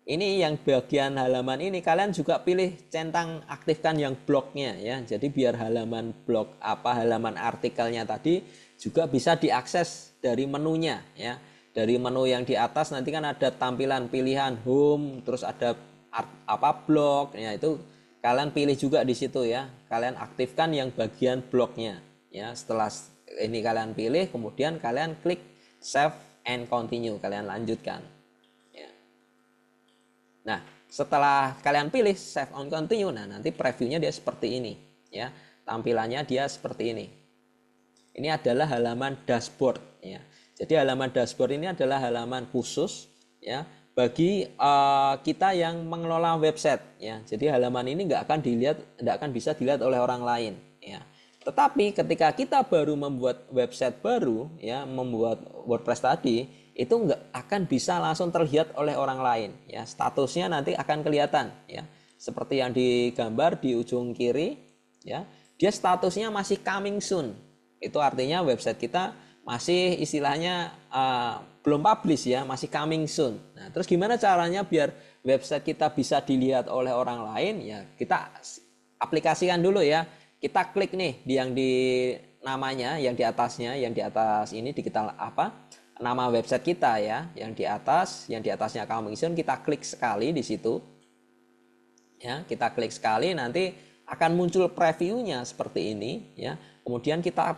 ini yang bagian halaman ini kalian juga pilih centang aktifkan yang blognya, ya. Jadi biar halaman blog halaman artikelnya tadi juga bisa diakses dari menunya, ya. Dari menu yang di atas nanti kan ada tampilan pilihan home, terus ada blog, ya, itu kalian pilih juga di situ, ya. Kalian aktifkan yang bagian blognya, ya. Setelah ini kalian pilih, kemudian kalian klik save and continue, kalian lanjutkan. Nah, setelah kalian pilih save on continue, nah nanti previewnya dia seperti ini, ya. Tampilannya dia seperti ini. Ini adalah halaman dashboard, ya. Jadi halaman dashboard ini adalah halaman khusus, ya, bagi kita yang mengelola website, ya. Jadi halaman ini nggak akan bisa dilihat oleh orang lain, ya. Tetapi ketika kita baru membuat website baru, ya, membuat WordPress tadi, itu nggak akan bisa langsung terlihat oleh orang lain, ya. Statusnya nanti akan kelihatan, ya, seperti yang digambar di ujung kiri, ya. Dia statusnya masih coming soon. Itu artinya website kita masih istilahnya belum publish, ya, masih coming soon. Nah, terus gimana caranya biar website kita bisa dilihat oleh orang lain, ya kita aplikasikan dulu ya. Kita klik nih yang di namanya, yang di atasnya, yang di atas ini digital apa? Nama website kita ya, yang di atas, yang di atasnya Coming Soon, kita klik sekali di situ. Ya, kita klik sekali nanti akan muncul previewnya seperti ini ya. Kemudian kita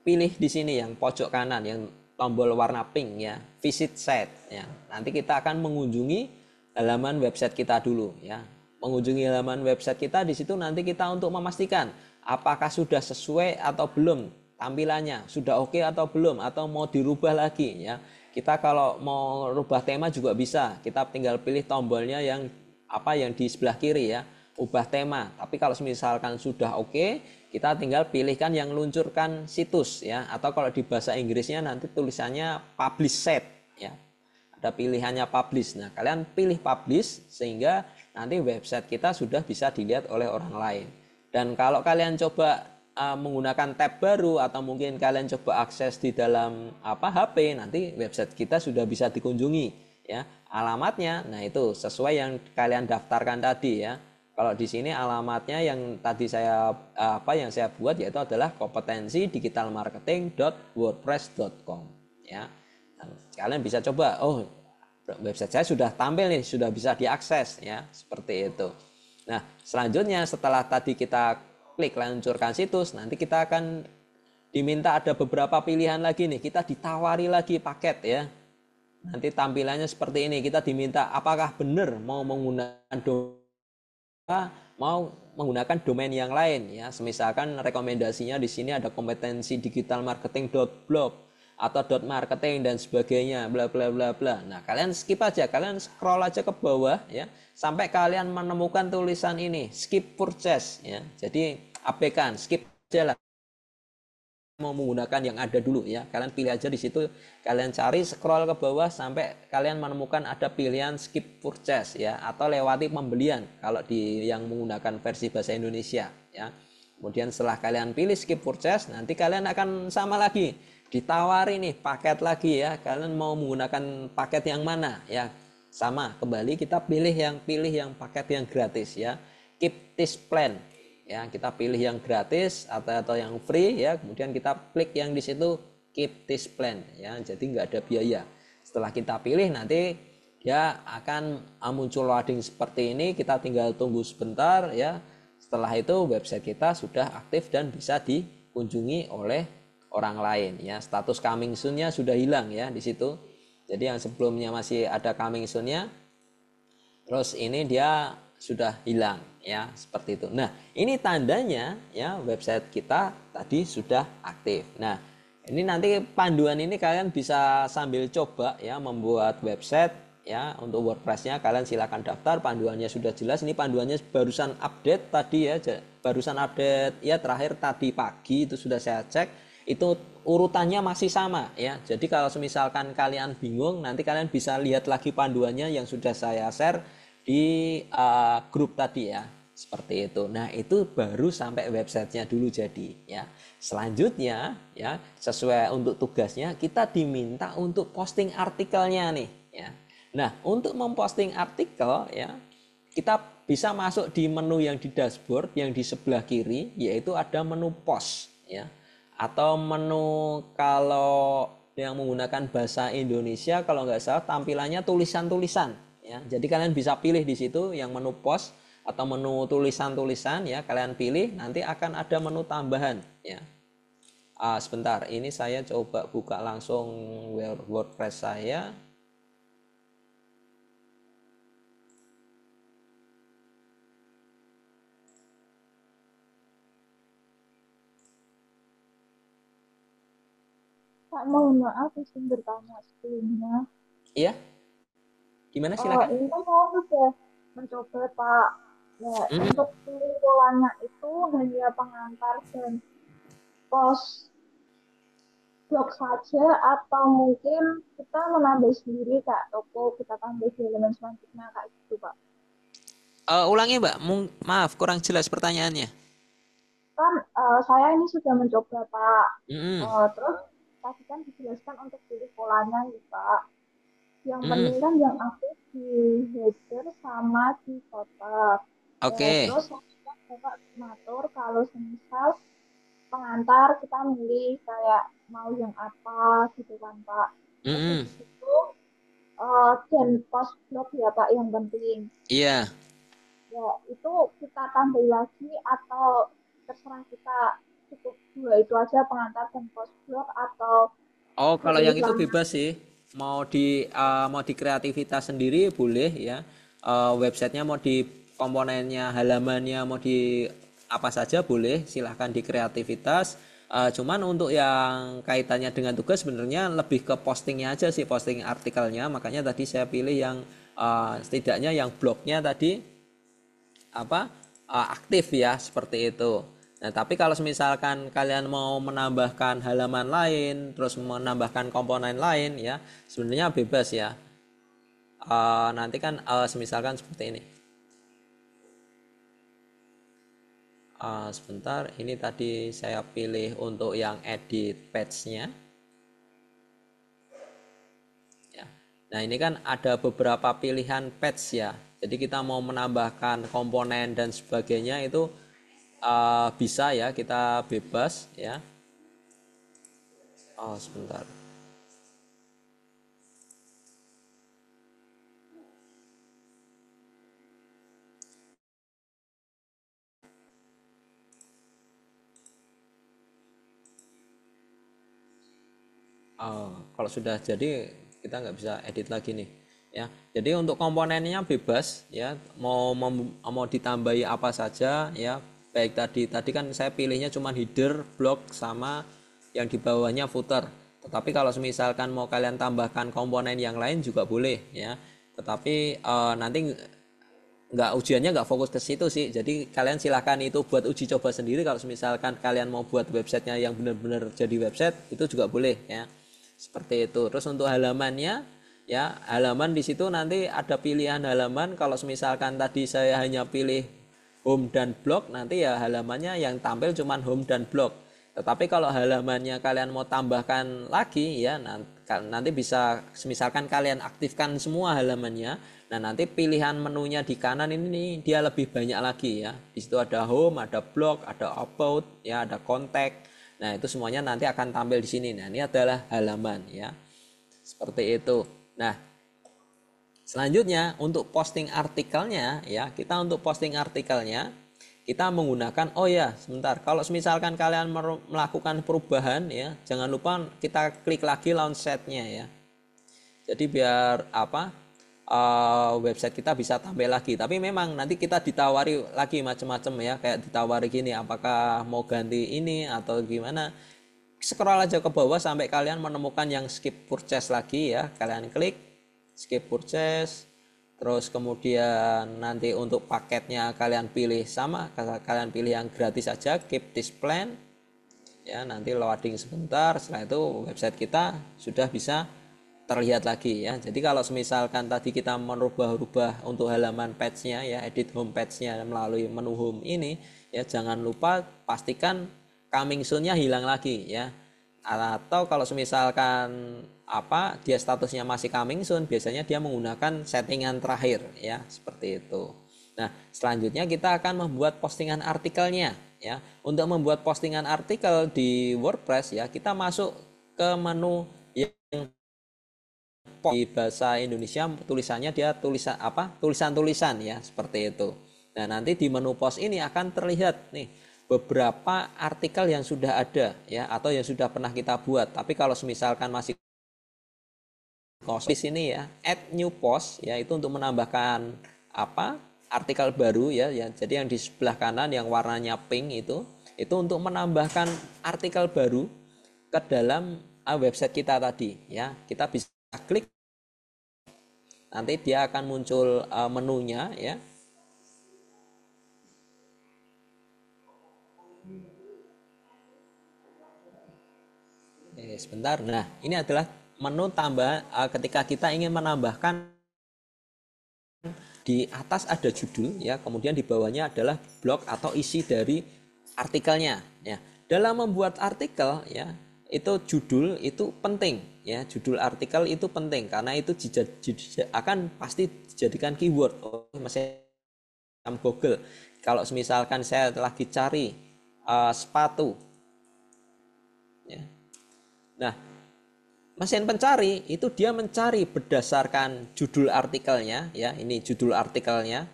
pilih di sini yang pojok kanan yang tombol warna pink ya, visit site ya. Nanti kita akan mengunjungi halaman website kita dulu ya. Mengunjungi halaman website kita, di situ nanti kita untuk memastikan apakah sudah sesuai atau belum tampilannya, sudah oke atau belum, atau mau dirubah lagi ya. Kita kalau mau rubah tema juga bisa. Kita tinggal pilih tombolnya yang apa yang di sebelah kiri ya, ubah tema. Tapi kalau misalkan sudah oke, kita tinggal pilihkan yang luncurkan situs ya, atau kalau di bahasa Inggrisnya nanti tulisannya publish site ya. Ada pilihannya publish. Nah, kalian pilih publish sehingga nanti website kita sudah bisa dilihat oleh orang lain. Dan kalau kalian coba menggunakan tab baru atau mungkin kalian coba akses di dalam HP, nanti website kita sudah bisa dikunjungi ya. Alamatnya, nah itu sesuai yang kalian daftarkan tadi ya. Kalau di sini alamatnya yang tadi saya yang saya buat yaitu adalah kompetensi-digital-marketing.wordpress.com ya. Kalian bisa coba, oh website saya sudah tampil nih, sudah bisa diakses ya, seperti itu. Nah, selanjutnya setelah tadi kita klik lancurkan situs, nanti kita akan diminta ada beberapa pilihan lagi nih, kita ditawari lagi paket ya. Nanti tampilannya seperti ini, kita diminta apakah benar mau menggunakan domain yang lain ya. Semisalkan rekomendasinya di sini ada kompetensi digital marketing.blog atau .marketing dan sebagainya bla bla bla bla. Nah, kalian skip aja, kalian scroll aja ke bawah ya sampai kalian menemukan tulisan ini, skip purchase ya. Jadi abaikan, skip aja lah. Mau menggunakan yang ada dulu ya, kalian pilih aja di situ, kalian cari scroll ke bawah sampai kalian menemukan ada pilihan skip purchase ya, atau lewati pembelian kalau di yang menggunakan versi bahasa Indonesia ya. Kemudian setelah kalian pilih skip purchase, nanti kalian akan sama lagi ditawari nih paket lagi ya, kalian mau menggunakan paket yang mana ya. Sama, kembali kita pilih yang paket yang gratis ya, keep this plan ya, kita pilih yang gratis atau yang free ya, kemudian kita klik yang di situ keep this plan ya, jadi nggak ada biaya. Setelah kita pilih nanti dia akan muncul loading seperti ini, kita tinggal tunggu sebentar ya. Setelah itu website kita sudah aktif dan bisa dikunjungi oleh orang lain ya. Status coming soon-nya sudah hilang ya di situ. Jadi yang sebelumnya masih ada coming soon-nya, terus ini dia sudah hilang ya, seperti itu. Nah, ini tandanya ya website kita tadi sudah aktif. Nah, ini nanti panduan ini kalian bisa sambil coba ya membuat website ya untuk WordPress-nya. Kalian silakan daftar, panduannya sudah jelas. Ini panduannya barusan update tadi ya, barusan update ya terakhir tadi pagi itu sudah saya cek. Itu urutannya masih sama ya. Jadi kalau misalkan kalian bingung, nanti kalian bisa lihat lagi panduannya yang sudah saya share di grup tadi ya, seperti itu. Nah, itu baru sampai websitenya dulu jadi ya. Selanjutnya ya, sesuai untuk tugasnya kita diminta untuk posting artikelnya nih ya. Nah, untuk memposting artikel ya, kita bisa masuk di menu yang di dashboard yang di sebelah kiri, yaitu ada menu post ya, atau menu kalau yang menggunakan bahasa Indonesia kalau nggak salah tampilannya tulisan-tulisan ya. Jadi kalian bisa pilih di situ yang menu post atau menu tulisan-tulisan ya, kalian pilih, nanti akan ada menu tambahan ya. Sebentar, ini saya coba buka langsung WordPress saya. Pak, mohon maaf izin bertanya sebelumnya. Iya, gimana silakan. Ini kan saya sudah mencoba Pak. Ya, untuk pilih polanya itu hanya pengantar dan post blog saja atau mungkin kita menambah sendiri Kak, toko kita tambah di elemen selanjutnya Kak gitu Pak. Ulangi Mbak, maaf kurang jelas pertanyaannya. Kan saya ini sudah mencoba Pak. Mm-mm. Terus tadi kan dijelaskan untuk pilih polanya nih Pak. Yang Mm-mm. penting kan yang aktif di header sama di footer. Oke. Terus Bapak ngatur kalau semisal pengantar kita milih kayak mau yang apa gitu kan Pak. Terus Mm-mm. habis itu dan post blog ya Pak yang penting. Iya. Ya itu kita tambah lagi atau terserah kita cukup dua itu aja pengantar dan post blog atau Oh, kalau yang itu selanjutnya. bebas sih. Mau di kreativitas sendiri boleh ya. Websitenya mau di komponennya, halamannya mau di apa saja boleh. Silahkan di kreativitas. Cuman untuk yang kaitannya dengan tugas sebenarnya lebih ke postingnya aja sih, posting artikelnya. Makanya tadi saya pilih yang setidaknya yang blognya tadi apa aktif ya seperti itu. Nah, tapi kalau misalkan kalian mau menambahkan halaman lain, terus menambahkan komponen lain ya, sebenarnya bebas ya. Nanti kan semisalkan seperti ini. Sebentar, ini tadi saya pilih untuk yang edit page-nya. Ya. Nah, ini kan ada beberapa pilihan page ya. Jadi kita mau menambahkan komponen dan sebagainya itu bisa ya, kita bebas ya. Sebentar. Kalau sudah jadi kita nggak bisa edit lagi nih ya. Jadi untuk komponennya bebas ya, mau ditambahi apa saja ya. Baik tadi kan saya pilihnya cuma header, block sama yang di bawahnya footer. Tetapi kalau misalkan mau kalian tambahkan komponen yang lain juga boleh ya. Tetapi nanti nggak ujiannya nggak fokus ke situ sih. Jadi kalian silahkan itu buat uji coba sendiri. Kalau misalkan kalian mau buat websitenya yang benar-benar jadi website itu juga boleh ya. Seperti itu. Terus untuk halamannya ya, halaman di situ nanti ada pilihan halaman. Kalau misalkan tadi saya hanya pilih home dan blog, nanti ya halamannya yang tampil cuman home dan blog. Tetapi kalau halamannya kalian mau tambahkan lagi ya, nanti bisa misalkan kalian aktifkan semua halamannya. Nah, nanti pilihan menunya di kanan ini dia lebih banyak lagi ya. Di situ ada home, ada blog, ada about, ya, ada contact. Nah, itu semuanya nanti akan tampil di sini. Nah, ini adalah halaman ya. Seperti itu. Nah, selanjutnya untuk posting artikelnya ya, kita untuk posting artikelnya kita menggunakan sebentar. Kalau misalkan kalian melakukan perubahan ya, jangan lupa kita klik lagi launch set-nya ya. Jadi biar website kita bisa tampil lagi. Tapi memang nanti kita ditawari lagi macam-macam ya, kayak ditawari gini, apakah mau ganti ini atau gimana. Scroll aja ke bawah sampai kalian menemukan yang skip purchase lagi ya. Kalian klik skip purchase. Terus kemudian nanti untuk paketnya kalian pilih sama, kalian pilih yang gratis saja, keep this plan. Ya, nanti loading sebentar, setelah itu website kita sudah bisa terlihat lagi ya. Jadi kalau misalkan tadi kita merubah-rubah untuk halaman page-nya ya, edit home page-nya melalui menu home ini ya, jangan lupa pastikan coming soon-nya hilang lagi ya. Atau kalau misalkan dia statusnya masih coming soon, biasanya dia menggunakan settingan terakhir ya, seperti itu. Nah, selanjutnya kita akan membuat postingan artikelnya ya. Untuk membuat postingan artikel di WordPress ya, kita masuk ke menu yang di bahasa Indonesia tulisannya dia tulisan-tulisan ya, seperti itu. Nah, nanti di menu post ini akan terlihat nih beberapa artikel yang sudah ada ya, atau yang sudah pernah kita buat. Tapi kalau misalkan masih kosong di sini ya, add new post ya, itu untuk menambahkan artikel baru ya. Jadi yang di sebelah kanan yang warnanya pink itu untuk menambahkan artikel baru ke dalam website kita tadi ya. Kita bisa klik, nanti dia akan muncul menunya ya. Sebentar. Nah, ini adalah menu tambah ketika kita ingin menambahkan. Di atas ada judul ya, kemudian di bawahnya adalah blog atau isi dari artikelnya ya. Dalam membuat artikel ya, itu judul itu penting ya, judul artikel itu penting karena itu akan pasti dijadikan keyword mesin Google. Kalau misalkan saya lagi cari sepatu ya. Nah, mesin pencari itu dia mencari berdasarkan judul artikelnya ya, ini judul artikelnya,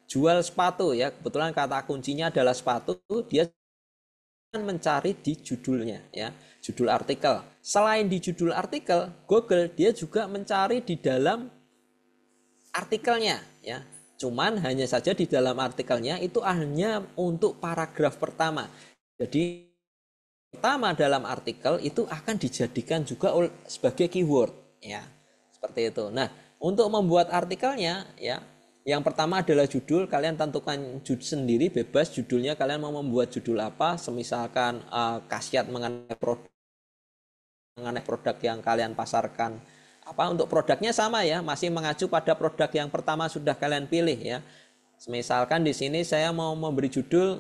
jual sepatu ya, kebetulan kata kuncinya adalah sepatu, dia mencari di judulnya ya, judul artikel. Selain di judul artikel, Google dia juga mencari di dalam artikelnya ya. Cuman hanya saja di dalam artikelnya itu hanya untuk paragraf pertama. Jadi pertama dalam artikel itu akan dijadikan juga sebagai keyword ya. Seperti itu. Nah, untuk membuat artikelnya ya, yang pertama adalah judul, kalian tentukan judul sendiri bebas judulnya, kalian mau membuat judul apa, semisalkan khasiat mengenai produk yang kalian pasarkan. Apa untuk produknya sama ya, masih mengacu pada produk yang pertama sudah kalian pilih ya. Misalkan di sini saya mau memberi judul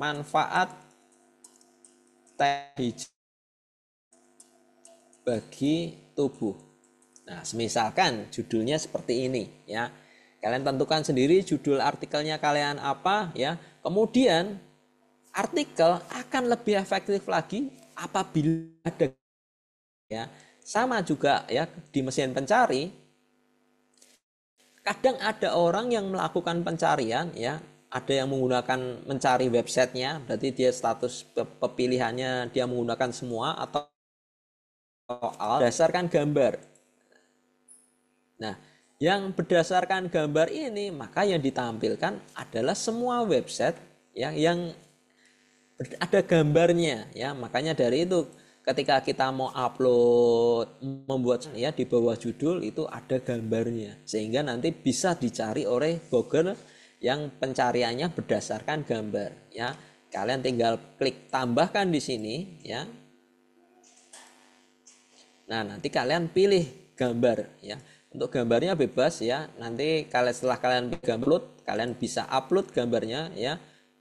manfaat teh hijau bagi tubuh. Nah, misalkan judulnya seperti ini ya. Kalian tentukan sendiri judul artikelnya kalian apa ya. Kemudian artikel akan lebih efektif lagi apabila ada ya. Sama juga ya di mesin pencari. Kadang ada orang yang melakukan pencarian ya, ada yang menggunakan mencari websitenya, berarti dia status pemilihannya dia menggunakan semua atau berdasarkan gambar. Nah, yang berdasarkan gambar ini maka yang ditampilkan adalah semua website ya, yang ada gambarnya ya. Makanya dari itu ketika kita mau upload, membuat ya, di bawah judul itu ada gambarnya sehingga nanti bisa dicari oleh Google yang pencariannya berdasarkan gambar ya. Kalian tinggal klik tambahkan di sini ya. Nah, nanti kalian pilih gambar ya. Untuk gambarnya bebas ya. Nanti setelah kalian upload, kalian bisa upload gambarnya ya.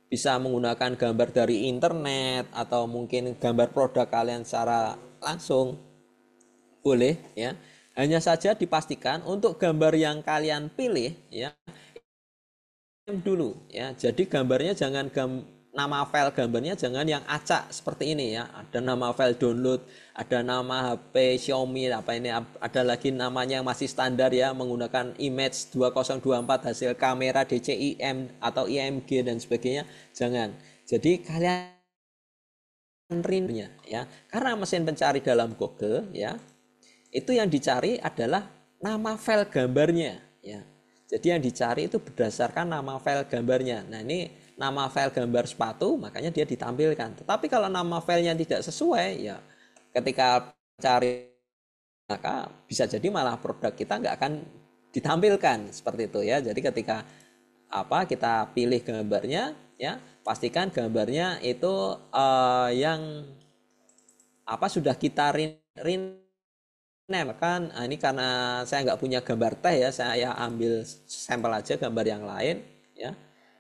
Bisa menggunakan gambar dari internet atau mungkin gambar produk kalian secara langsung. Boleh ya. Hanya saja dipastikan untuk gambar yang kalian pilih ya dulu ya. Jadi gambarnya jangan nama file gambarnya jangan yang acak seperti ini ya. Ada nama file download, ada nama HP Xiaomi, apa ini ada lagi namanya yang masih standar ya, menggunakan image 2024 hasil kamera DCI-M atau IMG dan sebagainya. Jangan. Jadi kalian rindunya ya. Karena mesin pencari dalam Google ya, itu yang dicari adalah nama file gambarnya ya. Jadi yang dicari itu berdasarkan nama file gambarnya. Nah, ini nama file gambar sepatu, makanya dia ditampilkan. Tetapi kalau nama filenya tidak sesuai, ya ketika cari maka bisa jadi malah produk kita nggak akan ditampilkan seperti itu ya. Jadi ketika kita pilih gambarnya, ya pastikan gambarnya itu yang sudah kita kan ini karena saya nggak punya gambar teh ya, saya ambil sampel aja gambar yang lain ya.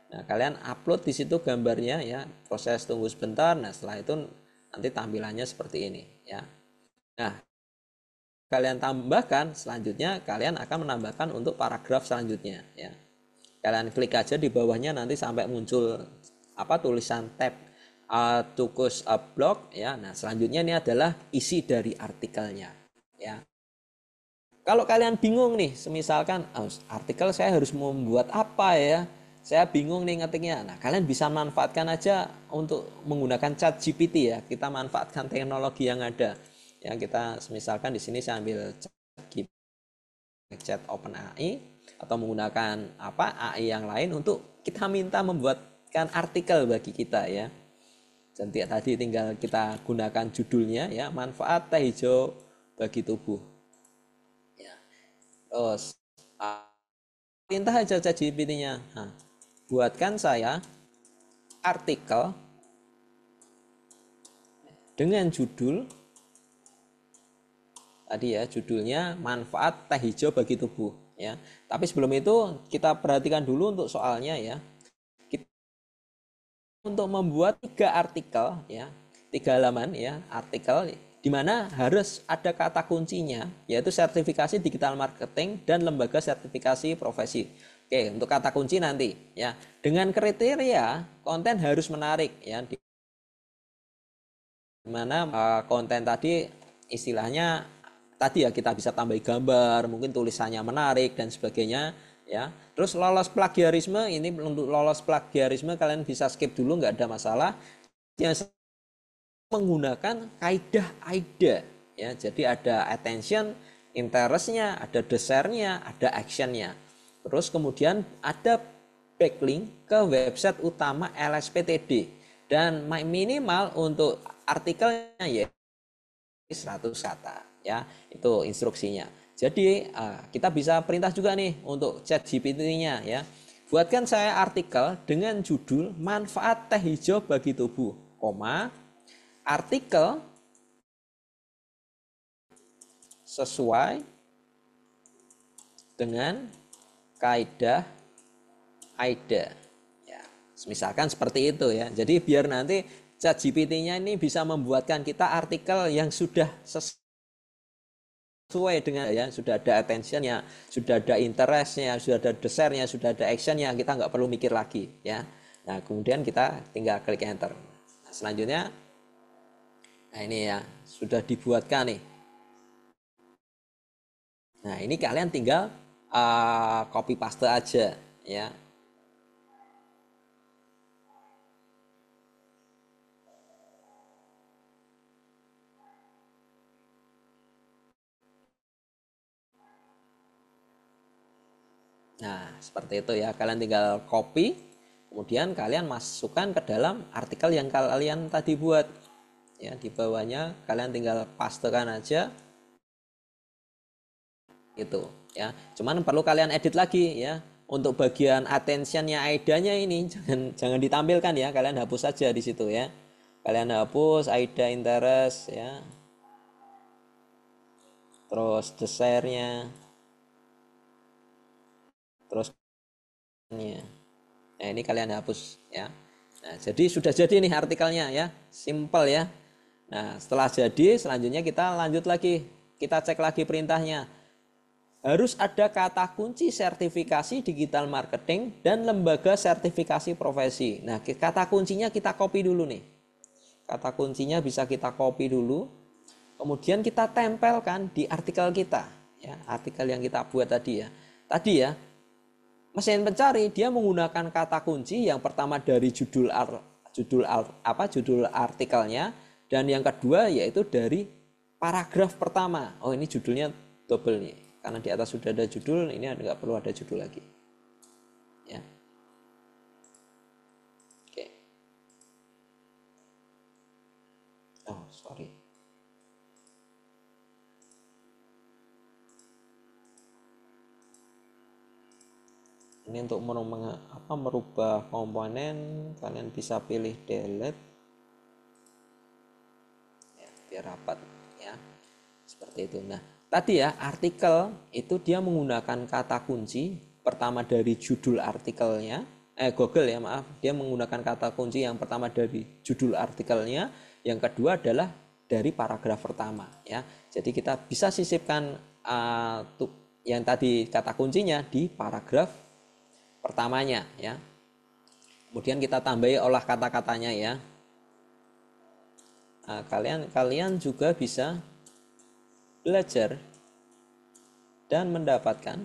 Nah, kalian upload di situ gambarnya ya, proses tunggu sebentar. Nah, setelah itu nanti tampilannya seperti ini ya. Nah, kalian tambahkan selanjutnya, kalian akan menambahkan untuk paragraf selanjutnya ya. Kalian klik aja di bawahnya nanti sampai muncul tulisan tab tukus blog ya. Nah, selanjutnya ini adalah isi dari artikelnya ya. Kalau kalian bingung nih, misalkan artikel saya harus membuat apa ya, saya bingung nih ngetiknya. Nah, kalian bisa manfaatkan aja untuk menggunakan ChatGPT ya. Kita manfaatkan teknologi yang ada. Ya, kita misalkan di sini saya ambil chat OpenAI atau menggunakan AI yang lain untuk kita minta membuatkan artikel bagi kita ya. Jadi tadi tinggal kita gunakan judulnya ya, manfaat teh hijau bagi tubuh. Ya. Terus perintah aja ChatGPT-nya. Nah, buatkan saya artikel dengan judul tadi ya, judulnya manfaat teh hijau bagi tubuh ya. Tapi sebelum itu kita perhatikan dulu untuk soalnya ya. Kita untuk membuat 3 artikel ya. 3 halaman ya, artikel di mana harus ada kata kuncinya, yaitu sertifikasi digital marketing dan lembaga sertifikasi profesi. Oke, untuk kata kunci nanti ya, dengan kriteria konten harus menarik ya, di mana konten tadi istilahnya tadi ya, kita bisa tambah gambar, mungkin tulisannya menarik dan sebagainya ya. Terus lolos plagiarisme, ini untuk lolos plagiarisme kalian bisa skip dulu, nggak ada masalah. Yang menggunakan kaidah AIDA ya, jadi ada attention, interestnya, ada desire-nya, ada action-nya. Terus kemudian ada backlink ke website utama LSPTD dan minimal untuk artikelnya ya 100 kata ya, itu instruksinya. Jadi kita bisa perintah juga nih untuk ChatGPT-nya ya, buatkan saya artikel dengan judul manfaat teh hijau bagi tubuh, artikel sesuai dengan kaidah AIDA ya, misalkan seperti itu ya. Jadi biar nanti ChatGPT-nya ini bisa membuatkan kita artikel yang sudah sesuai dengan ya, sudah ada attention-nya, sudah ada interest-nya, sudah ada desire-nya, sudah ada action-nya, kita nggak perlu mikir lagi ya. Nah kemudian kita tinggal klik enter. Nah, selanjutnya, nah ini ya sudah dibuatkan nih. Nah ini kalian tinggal copy paste aja ya. Nah seperti itu ya, kalian tinggal copy, kemudian kalian masukkan ke dalam artikel yang kalian tadi buat ya. Di bawahnya kalian tinggal pastekan aja gitu ya. Cuman perlu kalian edit lagi ya. Untuk bagian attentionnya AIDA-nya ini jangan ditampilkan ya, kalian hapus saja di situ ya. Kalian hapus AIDA interest ya. Terus desire-nya. Terus nah ini kalian hapus ya. Nah, jadi sudah jadi nih artikelnya ya. Simple ya. Nah, setelah jadi selanjutnya kita lanjut lagi. Kita cek lagi perintahnya. Harus ada kata kunci sertifikasi digital marketing dan lembaga sertifikasi profesi. Nah, kata kuncinya kita copy dulu nih. Kata kuncinya bisa kita copy dulu. Kemudian kita tempelkan di artikel kita. Ya, artikel yang kita buat tadi ya. Tadi ya, mesin pencari dia menggunakan kata kunci yang pertama dari judul artikelnya, dan yang kedua yaitu dari paragraf pertama. Oh ini judulnya double nih, karena di atas sudah ada judul, ini nggak perlu ada judul lagi ya. Oke. Oh sorry. Ini untuk merubah komponen, kalian bisa pilih delete ya, biar rapat ya, seperti itu. Nah tadi ya, artikel itu dia menggunakan kata kunci pertama dari judul artikelnya, Google ya maaf, dia menggunakan kata kunci yang pertama dari judul artikelnya, yang kedua adalah dari paragraf pertama ya. Jadi kita bisa sisipkan yang tadi kata kuncinya di paragraf pertamanya ya. Kemudian kita tambahi olah kata-katanya ya. Nah, kalian juga bisa belajar dan mendapatkan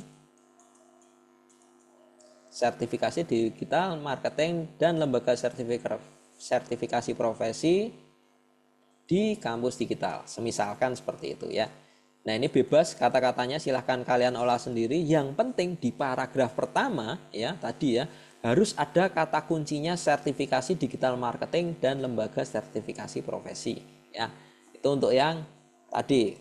sertifikasi digital marketing dan lembaga sertifikasi profesi di kampus digital, semisalkan seperti itu ya. Nah ini bebas kata-katanya, silahkan kalian olah sendiri. Yang penting di paragraf pertama ya tadi ya, harus ada kata kuncinya sertifikasi digital marketing dan lembaga sertifikasi profesi ya. Itu untuk yang tadi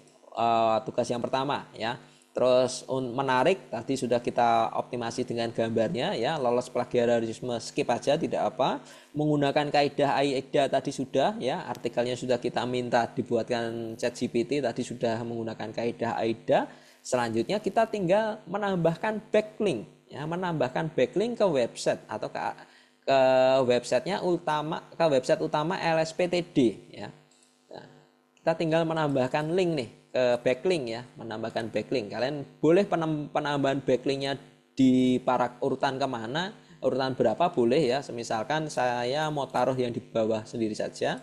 tugas yang pertama ya. Terus menarik tadi sudah kita optimasi dengan gambarnya ya. Lolos plagiarisme skip aja, tidak apa. Menggunakan kaidah AIDA tadi sudah ya, artikelnya sudah kita minta dibuatkan ChatGPT, tadi sudah menggunakan kaidah AIDA. Selanjutnya kita tinggal menambahkan backlink ya, menambahkan backlink ke website atau ke website utama LSPTD ya. Nah, kita tinggal menambahkan link nih ke backlink ya, menambahkan backlink. Kalian boleh penambahan backlinknya di urutan kemana, urutan berapa boleh ya. Misalkan saya mau taruh yang di bawah sendiri saja.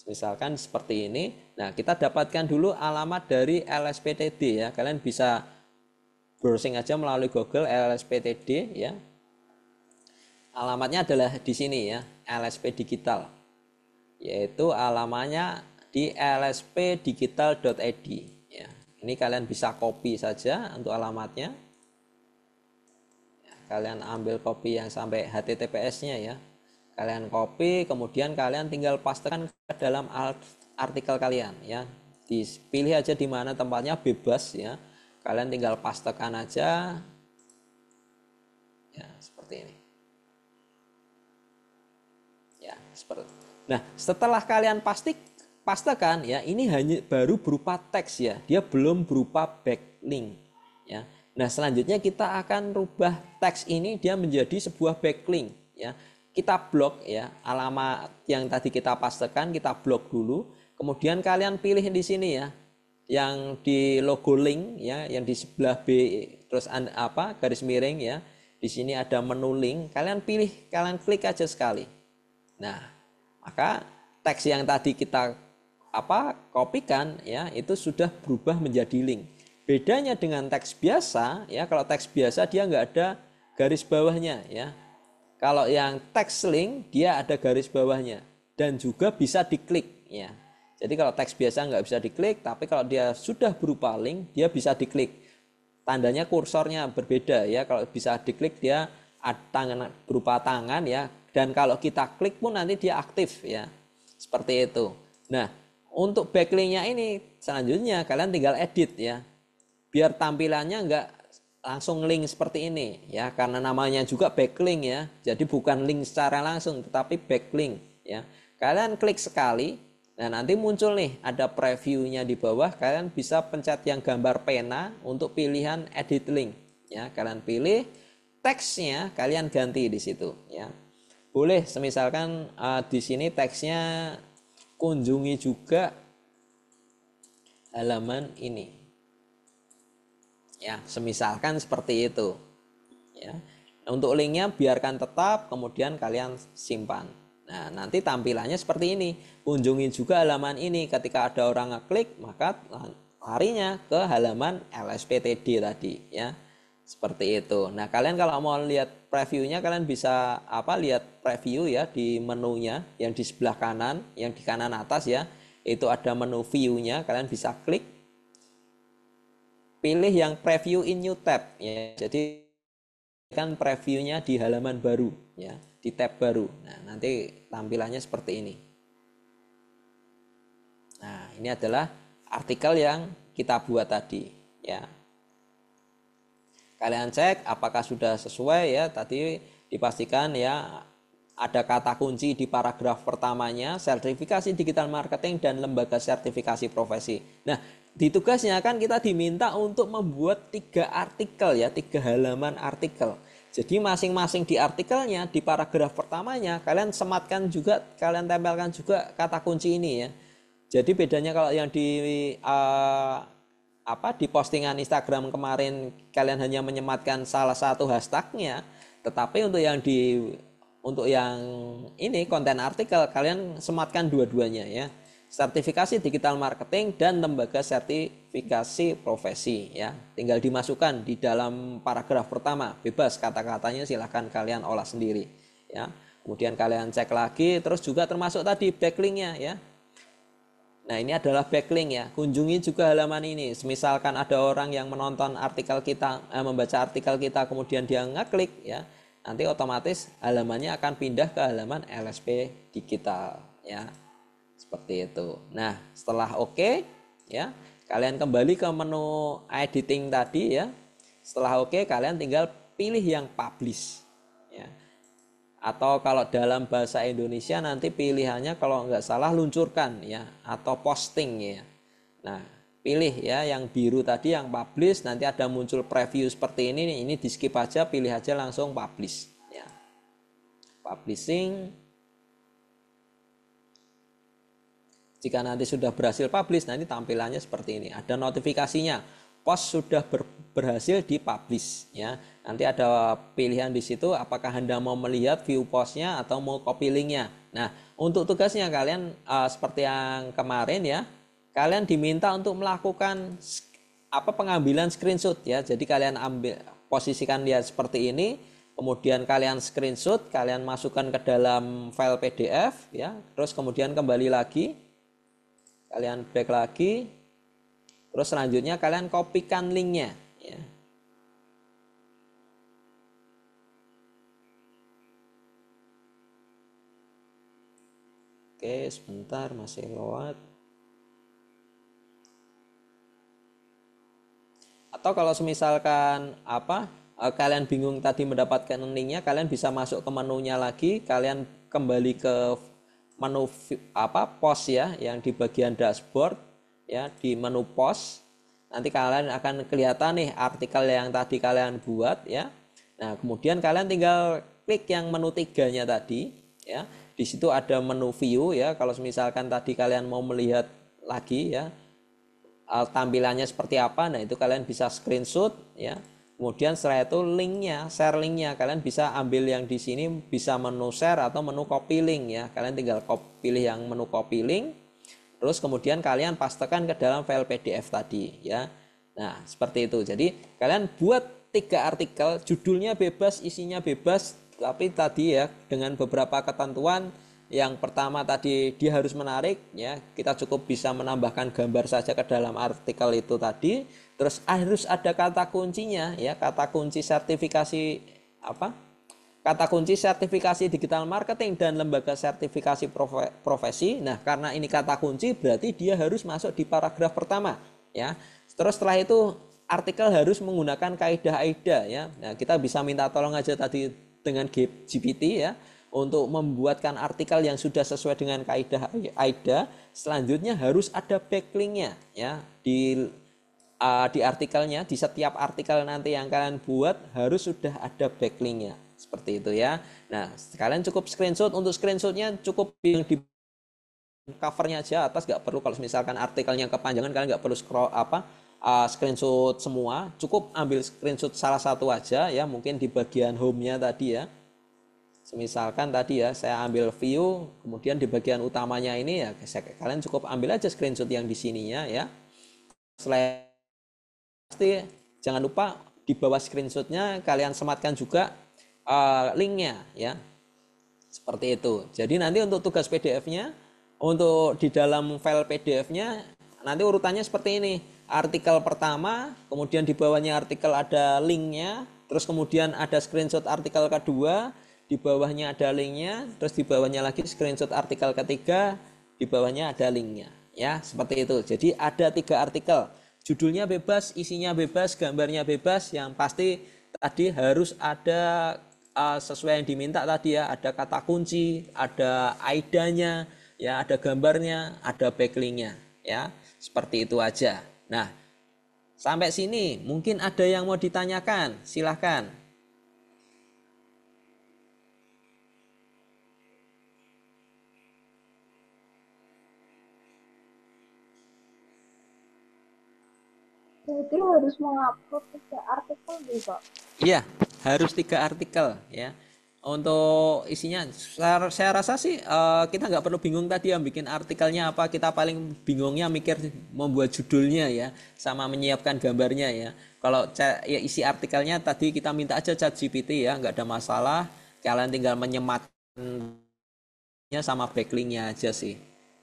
Misalkan seperti ini. Nah, kita dapatkan dulu alamat dari LSPTD ya. Kalian bisa browsing aja melalui Google LSPTD ya. Alamatnya adalah di sini ya, LSP Digital. Yaitu alamatnya di lspdigital.id ya. Ini kalian bisa copy saja untuk alamatnya. Ya, kalian ambil copy yang sampai HTTPS-nya ya. Kalian copy, kemudian kalian tinggal pastekan ke dalam artikel kalian ya. Dipilih aja di mana tempatnya, bebas ya. Kalian tinggal pastekan aja. Ya, seperti ini. Ya, seperti. Nah, setelah kalian pastekan ya, ini hanya baru berupa teks ya. Dia belum berupa backlink ya. Nah, selanjutnya kita akan rubah teks ini dia menjadi sebuah backlink ya. Kita blok ya, alamat yang tadi kita pastekan kita blok dulu. Kemudian kalian pilih di sini ya, yang di logo link ya, yang di sebelah B terus garis miring ya. Di sini ada menu link, kalian pilih, kalian klik aja sekali. Nah, maka teks yang tadi kita kopikan ya, itu sudah berubah menjadi link. Bedanya dengan teks biasa ya, kalau teks biasa dia nggak ada garis bawahnya ya. Kalau yang teks link dia ada garis bawahnya dan juga bisa diklik ya. Jadi kalau teks biasa nggak bisa diklik, tapi kalau dia sudah berupa link dia bisa diklik. Tandanya kursornya berbeda ya. Kalau bisa diklik dia berupa tangan ya. Dan kalau kita klik pun nanti dia aktif ya. Seperti itu. Nah, untuk backlinknya ini selanjutnya kalian tinggal edit ya. Biar tampilannya nggak langsung link seperti ini ya, karena namanya juga backlink ya. Jadi bukan link secara langsung tetapi backlink ya. Kalian klik sekali, nah nanti muncul nih ada previewnya di bawah. Kalian bisa pencet yang gambar pena untuk pilihan edit link ya. Kalian pilih, teksnya kalian ganti di situ ya. Boleh semisalkan di sini teksnya kunjungi juga halaman ini. Ya, semisalkan seperti itu. Ya. Untuk linknya biarkan tetap, kemudian kalian simpan. Nah, nanti tampilannya seperti ini. Kunjungi juga halaman ini. Ketika ada orang ngeklik, maka larinya ke halaman LSPTD tadi. Ya, seperti itu. Nah, kalian kalau mau lihat previewnya, kalian bisa lihat preview ya di menunya yang di sebelah kanan, yang di kanan atas ya. Itu ada menu view-nya. Kalian bisa klik. Pilih yang preview in new tab ya. Jadi kan previewnya di halaman baru ya, di tab baru. Nah, nanti tampilannya seperti ini. Nah, ini adalah artikel yang kita buat tadi ya. Kalian cek apakah sudah sesuai ya. Tadi dipastikan ya ada kata kunci di paragraf pertamanya, sertifikasi digital marketing dan lembaga sertifikasi profesi. Nah, di tugasnya kan kita diminta untuk membuat 3 artikel ya, 3 halaman artikel. Jadi masing-masing di artikelnya, di paragraf pertamanya kalian sematkan juga, kalian tempelkan juga kata kunci ini ya. Jadi bedanya kalau yang di di postingan Instagram kemarin kalian hanya menyematkan salah satu hashtagnya, tetapi untuk yang ini konten artikel kalian sematkan dua-duanya ya. Sertifikasi digital marketing dan lembaga sertifikasi profesi ya. Tinggal dimasukkan di dalam paragraf pertama. Bebas kata-katanya silahkan kalian olah sendiri ya. Kemudian kalian cek lagi, terus juga termasuk tadi backlinknya ya. Nah, ini adalah backlink ya. Kunjungi juga halaman ini. Misalkan ada orang yang menonton artikel kita, membaca artikel kita, kemudian dia ngeklik ya, nanti otomatis halamannya akan pindah ke halaman LSP Digital ya. Seperti itu. Nah, setelah oke ya, kalian kembali ke menu editing tadi ya. Setelah oke, kalian tinggal pilih yang publish ya. Atau kalau dalam bahasa Indonesia nanti pilihannya kalau nggak salah luncurkan ya, atau posting ya. Nah, pilih ya yang biru tadi yang publish, nanti ada muncul preview seperti ini di skip aja, pilih aja langsung publish ya. publishing. Jika nanti sudah berhasil publish, nanti tampilannya seperti ini. Ada notifikasinya, post sudah berhasil dipublish ya. Nanti ada pilihan di situ apakah Anda mau melihat view postnya atau mau copy linknya. Nah, untuk tugasnya kalian seperti yang kemarin ya, kalian diminta untuk melakukan pengambilan screenshot ya. Jadi kalian posisikan dia seperti ini, kemudian kalian screenshot, kalian masukkan ke dalam file PDF ya. Terus kemudian kembali lagi, kalian back lagi, terus selanjutnya kalian kopikan linknya ya. Oke, sebentar masih load. Atau kalau misalkan kalian bingung tadi mendapatkan linknya, kalian bisa masuk ke menunya lagi, kalian kembali ke menu post ya, yang di bagian dashboard ya, di menu post. Nanti kalian akan kelihatan nih artikel yang tadi kalian buat ya. Nah, kemudian kalian tinggal klik yang menu 3-nya tadi ya. Di situ ada menu view ya. Kalau misalkan tadi kalian mau melihat lagi ya tampilannya seperti apa, nah itu kalian bisa screenshot ya. Kemudian setelah itu linknya, share linknya, kalian bisa ambil yang di sini, bisa menu share atau menu copy link ya. Kalian tinggal pilih yang menu copy link, terus kemudian kalian pastekan ke dalam file PDF tadi ya. Nah seperti itu. Jadi kalian buat 3 artikel, judulnya bebas, isinya bebas, tapi tadi ya dengan beberapa ketentuan. Yang pertama tadi dia harus menarik ya, kita cukup bisa menambahkan gambar saja ke dalam artikel itu tadi. Terus harus ada kata kuncinya ya, kata kunci sertifikasi kata kunci sertifikasi digital marketing dan lembaga sertifikasi profesi. Nah, karena ini kata kunci berarti dia harus masuk di paragraf pertama ya. Terus setelah itu artikel harus menggunakan kaidah-kaidah ya. Nah, kita bisa minta tolong aja tadi dengan GPT ya, untuk membuatkan artikel yang sudah sesuai dengan kaidah-kaidah. Selanjutnya harus ada backlinknya ya, di artikelnya, di setiap artikel nanti yang kalian buat harus sudah ada backlinknya seperti itu ya. Nah kalian cukup screenshot, untuk screenshotnya cukup yang di covernya aja atas, nggak perlu. Kalau misalkan artikelnya kepanjangan kalian nggak perlu screenshot semua, cukup ambil screenshot salah satu aja ya, mungkin di bagian home-nya tadi ya. Misalkan tadi ya saya ambil view, kemudian di bagian utamanya ini ya kalian cukup ambil aja screenshot yang di sininya ya. Pasti jangan lupa di bawah screenshotnya kalian sematkan juga linknya ya, seperti itu. Jadi nanti untuk tugas PDF-nya, untuk di dalam file PDF-nya nanti urutannya seperti ini. Artikel pertama, kemudian di bawahnya artikel ada linknya, terus kemudian ada screenshot artikel kedua, di bawahnya ada linknya, terus di bawahnya lagi screenshot artikel ketiga, di bawahnya ada linknya ya, seperti itu. Jadi ada 3 artikel, judulnya bebas, isinya bebas, gambarnya bebas. Yang pasti tadi harus ada sesuai yang diminta tadi ya, ada kata kunci, ada ID-nya ya, ada gambarnya, ada backlinknya ya, seperti itu aja. Nah sampai sini mungkin ada yang mau ditanyakan, silahkan. Jadi harus mengupload 3 artikel juga. Iya, harus 3 artikel ya. Untuk isinya, saya rasa sih kita nggak perlu bingung tadi yang bikin artikelnya apa. Kita paling bingungnya mikir membuat judulnya ya, sama menyiapkan gambarnya ya. Kalau ya, isi artikelnya tadi kita minta aja ChatGPT ya, nggak ada masalah. Kalian tinggal menyematnya sama backlinknya aja sih.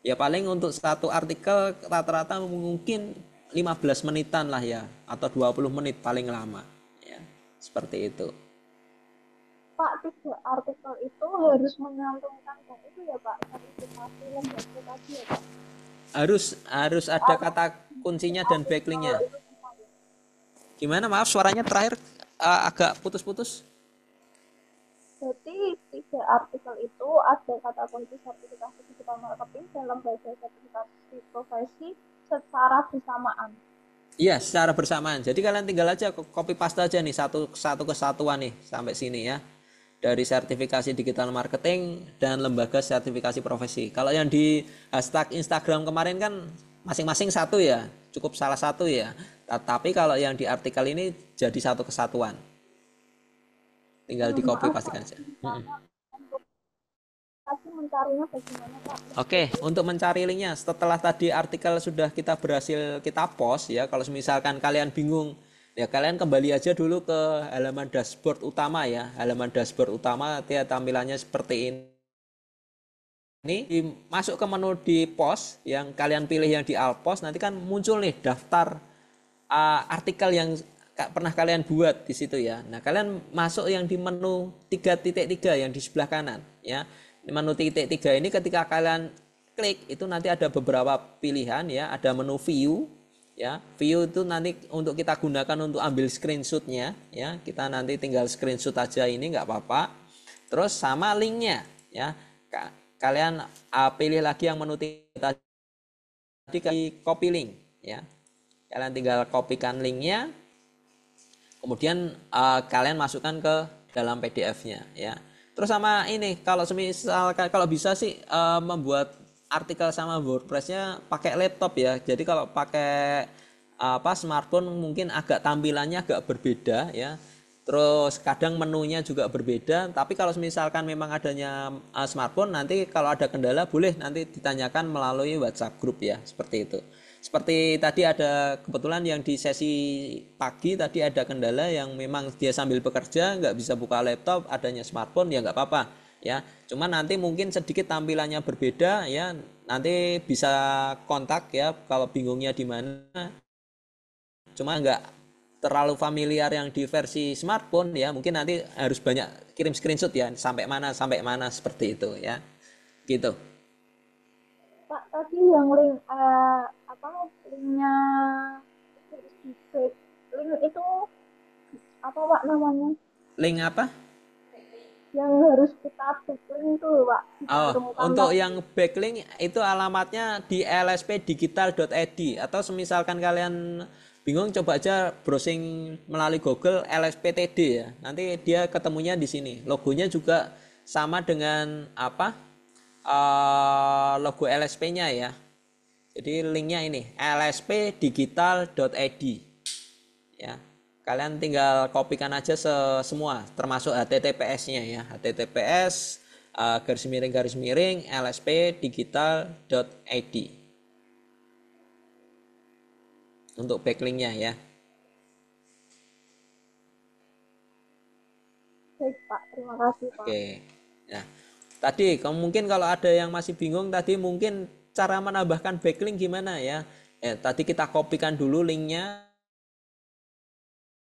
Ya paling untuk satu artikel rata-rata mungkin 15 menitan lah ya, atau 20 menit paling lama ya, seperti itu. Pak, 3 artikel itu harus menyantumkan dan itu ya Pak, sertifikasi lembaga tadi ya Pak. Harus ada kata kuncinya dan backlinknya. Gimana, maaf suaranya terakhir agak putus-putus. Jadi 3 artikel itu ada kata kunci sertifikasi digital marketing dan lembaga sertifikasi profesi secara bersamaan. Iya, secara bersamaan. Jadi kalian tinggal aja copy paste aja nih, satu kesatuan nih sampai sini ya. dari sertifikasi digital marketing dan lembaga sertifikasi profesi. Kalau yang di hashtag Instagram kemarin kan masing-masing satu ya, cukup salah satu ya. Tapi kalau yang di artikel ini jadi satu kesatuan. Tinggal di copy Maaf Pak, pastikan saja. untuk tadi mencarinya bagaimana Pak? Oke, untuk mencari linknya setelah tadi artikel sudah kita berhasil kita post ya, kalau misalkan kalian bingung ya kalian kembali aja dulu ke halaman dashboard utama ya. Halaman dashboard utama dia tampilannya seperti ini. Masuk ke menu di post yang kalian pilih yang di all post, nanti kan muncul nih daftar artikel yang pernah kalian buat di situ ya. Nah, kalian masuk yang di menu 3.3 yang di sebelah kanan ya. Di menu 3.3 ini ketika kalian klik itu nanti ada beberapa pilihan ya, ada menu view ya. View itu nanti untuk kita gunakan untuk ambil screenshotnya ya. Kita nanti tinggal screenshot aja ini nggak apa-apa. Terus sama linknya ya. Kalian pilih lagi yang menu 3 tadi, copy link ya. Kalian tinggal kopikan linknya, kemudian kalian masukkan ke dalam PDF-nya ya. Terus sama ini kalau bisa sih membuat artikel sama WordPress-nya pakai laptop ya. Jadi kalau pakai smartphone mungkin agak tampilannya agak berbeda ya. Terus kadang menunya juga berbeda, tapi kalau misalkan memang adanya smartphone, nanti kalau ada kendala boleh nanti ditanyakan melalui WhatsApp group ya, seperti itu. Seperti tadi ada kebetulan yang di sesi pagi tadi ada kendala yang memang dia sambil bekerja nggak bisa buka laptop, adanya smartphone ya nggak apa-apa ya. Cuman nanti mungkin sedikit tampilannya berbeda ya, nanti bisa kontak ya kalau bingungnya di mana. Cuma nggak terlalu familiar yang di versi smartphone ya, mungkin nanti harus banyak kirim screenshot ya sampai mana seperti itu ya. Gitu. Pak, tadi yang linknya link itu apa Pak namanya? Link apa? Yang harus kita link itu Pak. Untuk yang backlink itu alamatnya di lspdigital.id atau semisalkan kalian bingung coba aja browsing melalui Google LSPTD ya. Nanti dia ketemunya di sini. Logonya juga sama dengan logo LSP-nya ya. Jadi linknya ini lspdigital.id ya. Kalian tinggal kopikan aja semua termasuk HTTPS-nya ya. HTTPS garis miring lspdigital.id untuk backlinknya ya. Baik Pak, terima kasih Pak. Oke. Nah, tadi mungkin kalau ada yang masih bingung tadi mungkin cara menambahkan backlink gimana ya. Tadi kita kopikan dulu linknya.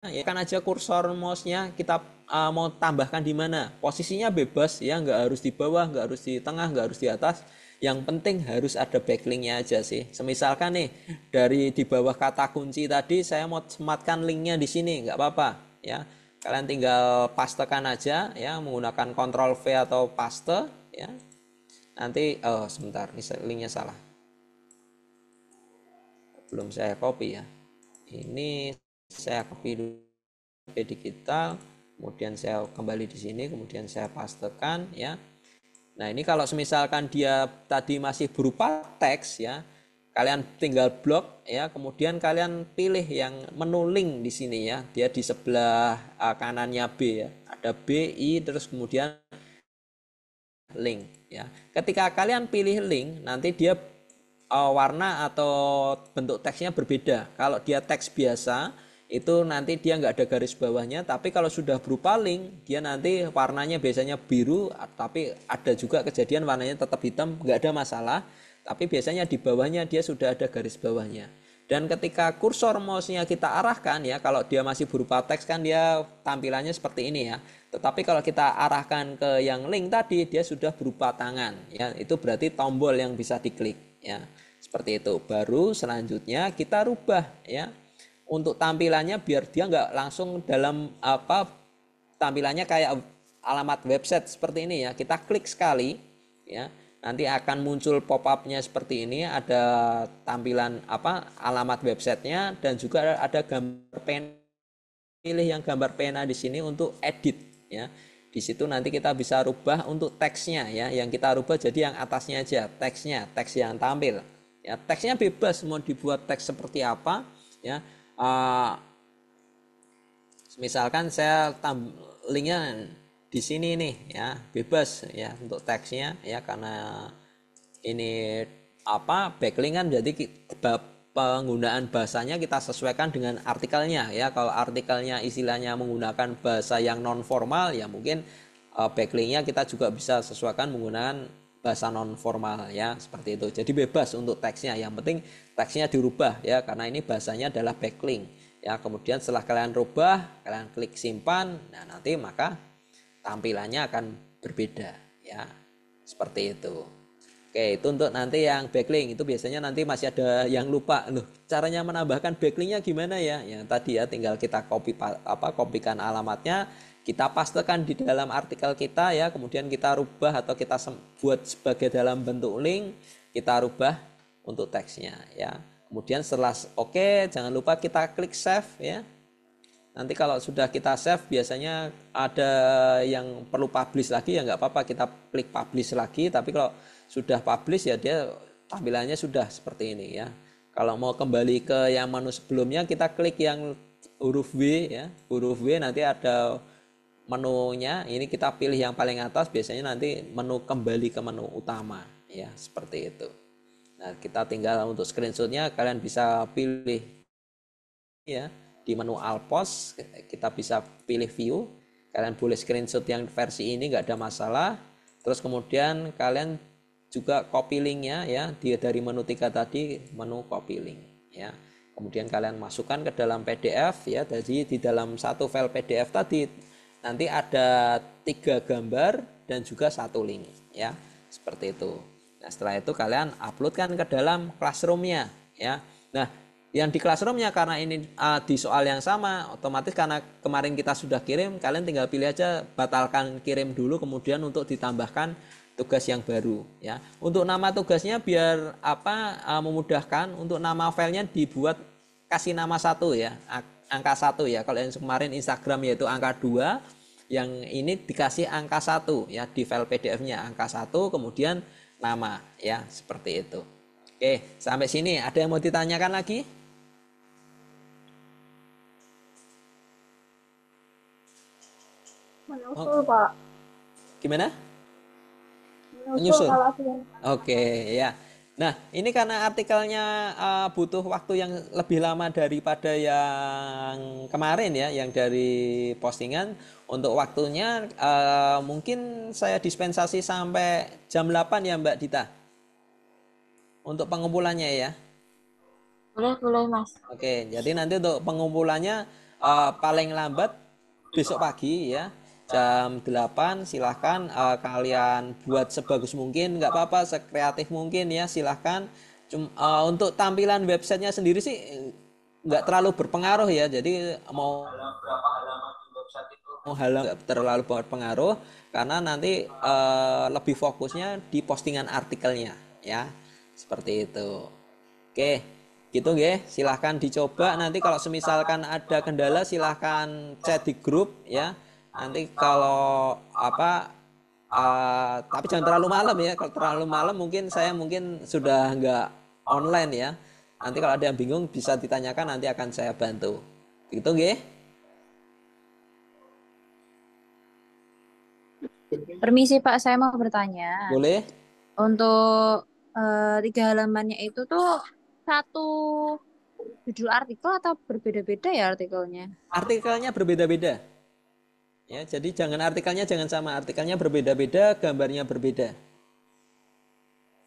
Ya kan aja kursor mouse-nya kita mau tambahkan di mana. Posisinya bebas ya, nggak harus di bawah, nggak harus di tengah, nggak harus di atas. Yang penting harus ada backlinknya aja sih. Semisalkan nih dari di bawah kata kunci tadi saya mau sematkan linknya di sini, nggak apa-apa ya. Kalian tinggal pastekan aja ya menggunakan Ctrl V atau paste ya. Nanti sebentar, ini linknya salah. Belum saya copy ya. Ini saya copy dulu digital, kemudian saya kembali di sini, kemudian saya pastekan ya. Nah ini kalau misalkan dia tadi masih berupa teks ya, kalian tinggal blok ya, kemudian kalian pilih yang menu link di sini ya, dia di sebelah kanannya B ya, ada B, I, terus kemudian link ya. Ketika kalian pilih link, nanti dia warna atau bentuk teksnya berbeda. Kalau dia teks biasa itu nanti dia nggak ada garis bawahnya, tapi kalau sudah berupa link dia nanti warnanya biasanya biru, tapi ada juga kejadian warnanya tetap hitam, nggak ada masalah, tapi biasanya di bawahnya dia sudah ada garis bawahnya. Dan ketika kursor mouse-nya kita arahkan ya, kalau dia masih berupa teks kan dia tampilannya seperti ini ya, tetapi kalau kita arahkan ke yang link tadi dia sudah berupa tangan ya, itu berarti tombol yang bisa diklik ya, seperti itu. Baru selanjutnya kita rubah ya untuk tampilannya biar dia nggak langsung dalam tampilannya kayak alamat website seperti ini ya. Kita klik sekali ya, nanti akan muncul pop-up-nya seperti ini, ada tampilan alamat websitenya dan juga ada gambar pena. Pilih yang gambar pena di sini untuk edit ya. Di situ nanti kita bisa rubah untuk teksnya ya. Yang kita rubah jadi yang atasnya aja, teksnya, teks yang tampil. Ya, teksnya bebas mau dibuat teks seperti apa ya. Misalkan saya linknya di sini nih ya, bebas ya untuk teksnya ya, karena ini apa backlink kan, jadi penggunaan bahasanya kita sesuaikan dengan artikelnya ya. Kalau artikelnya istilahnya menggunakan bahasa yang non formal ya, mungkin backlinknya kita juga bisa sesuaikan menggunakan bahasa non formal ya, seperti itu. Jadi bebas untuk teksnya, yang penting teksnya dirubah ya, karena ini bahasanya adalah backlink ya. Kemudian setelah kalian rubah, kalian klik simpan, nah nanti maka tampilannya akan berbeda ya, seperti itu. Oke, itu untuk nanti yang backlink. Itu biasanya nanti masih ada yang lupa, loh caranya menambahkan backlinknya gimana ya. Yang tadi ya, tinggal kita kopikan alamatnya, kita pastekan di dalam artikel kita ya, kemudian kita rubah atau kita buat sebagai dalam bentuk link, kita rubah untuk teksnya ya. Kemudian setelah oke, jangan lupa kita klik save ya. Nanti kalau sudah kita save, biasanya ada yang perlu publish lagi ya, nggak apa-apa, kita klik publish lagi. Tapi kalau sudah publish ya, dia tampilannya sudah seperti ini ya. Kalau mau kembali ke yang menu sebelumnya, kita klik yang huruf W ya, huruf W, nanti ada menunya. Ini kita pilih yang paling atas, biasanya nanti menu kembali ke menu utama ya, seperti itu. Nah, kita tinggal untuk screenshotnya, kalian bisa pilih ya di menu All Post, kita bisa pilih view. Kalian boleh screenshot yang versi ini, nggak ada masalah. Terus kemudian kalian juga copy linknya ya, dari menu 3 tadi, menu copy link ya. Kemudian kalian masukkan ke dalam PDF ya. Jadi di dalam satu file PDF tadi nanti ada 3 gambar dan juga 1 link ya, seperti itu. Nah, setelah itu kalian uploadkan ke dalam Classroom-nya ya. Nah, yang di Classroom-nya, karena ini di soal yang sama, otomatis karena kemarin kita sudah kirim, kalian tinggal pilih aja batalkan kirim dulu, kemudian untuk ditambahkan tugas yang baru ya. Untuk nama tugasnya biar memudahkan, untuk nama filenya dibuat kasih nama 1 ya, angka 1 ya. Kalau yang kemarin Instagram yaitu angka 2, yang ini dikasih angka 1 ya, di file PDF-nya angka 1 kemudian nama ya, seperti itu. Oke, sampai sini ada yang mau ditanyakan lagi? Menyusul, Pak. Gimana? Menyusul. Oke ya. Nah, ini karena artikelnya butuh waktu yang lebih lama daripada yang kemarin ya, yang dari postingan. Untuk waktunya mungkin saya dispensasi sampai jam 8 ya Mbak Dita, untuk pengumpulannya ya. Boleh Mas. Oke, jadi nanti untuk pengumpulannya paling lambat besok pagi ya, jam 8 silahkan kalian buat sebagus mungkin, nggak apa-apa, sekreatif mungkin ya, silahkan. Untuk tampilan websitenya sendiri sih nggak terlalu berpengaruh ya, jadi mau berapa halaman di website itu nggak terlalu berpengaruh, karena nanti lebih fokusnya di postingan artikelnya ya, seperti itu. Oke, gitu ya, silahkan dicoba. Nanti kalau semisalkan ada kendala silahkan chat di grup ya. Nanti kalau tapi jangan terlalu malam ya. Kalau terlalu malam mungkin saya sudah nggak online ya. Nanti kalau ada yang bingung bisa ditanyakan, nanti akan saya bantu. Gitu ya. Permisi Pak, saya mau bertanya. Boleh? Untuk 3 halamannya itu tuh satu judul artikel atau berbeda-beda ya artikelnya? Artikelnya berbeda-beda. Ya, jadi artikelnya jangan sama, artikelnya berbeda-beda, gambarnya berbeda.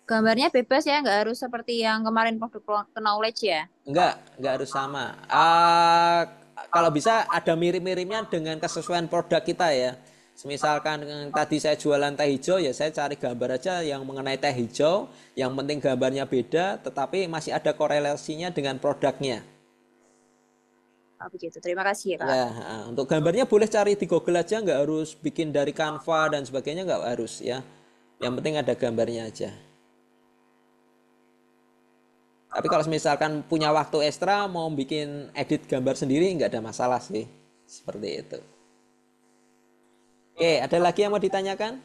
Gambarnya bebas ya, nggak harus seperti yang kemarin produk knowledge ya? Enggak harus sama. Kalau bisa ada mirip-miripnya dengan kesesuaian produk kita ya. Misalkan tadi saya jualan teh hijau ya, saya cari gambar aja yang mengenai teh hijau, yang penting gambarnya beda tetapi masih ada korelasinya dengan produknya. Oh, begitu. Terima kasih ya Kak. Ya, untuk gambarnya boleh cari di Google aja, nggak harus bikin dari Canva dan sebagainya, nggak harus ya. Yang penting ada gambarnya aja. Tapi kalau misalkan punya waktu ekstra mau bikin edit gambar sendiri, nggak ada masalah sih, seperti itu. Oke, ada lagi yang mau ditanyakan?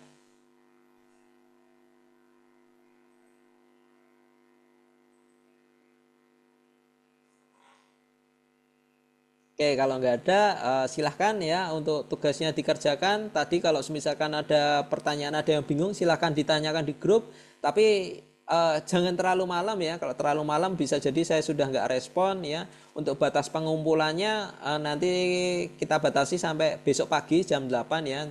Oke, kalau nggak ada, silahkan ya untuk tugasnya dikerjakan. Tadi kalau misalkan ada pertanyaan, ada yang bingung, silahkan ditanyakan di grup. Tapi jangan terlalu malam ya. Kalau terlalu malam bisa jadi saya sudah nggak respon ya. Untuk batas pengumpulannya nanti kita batasi sampai besok pagi jam 8 ya.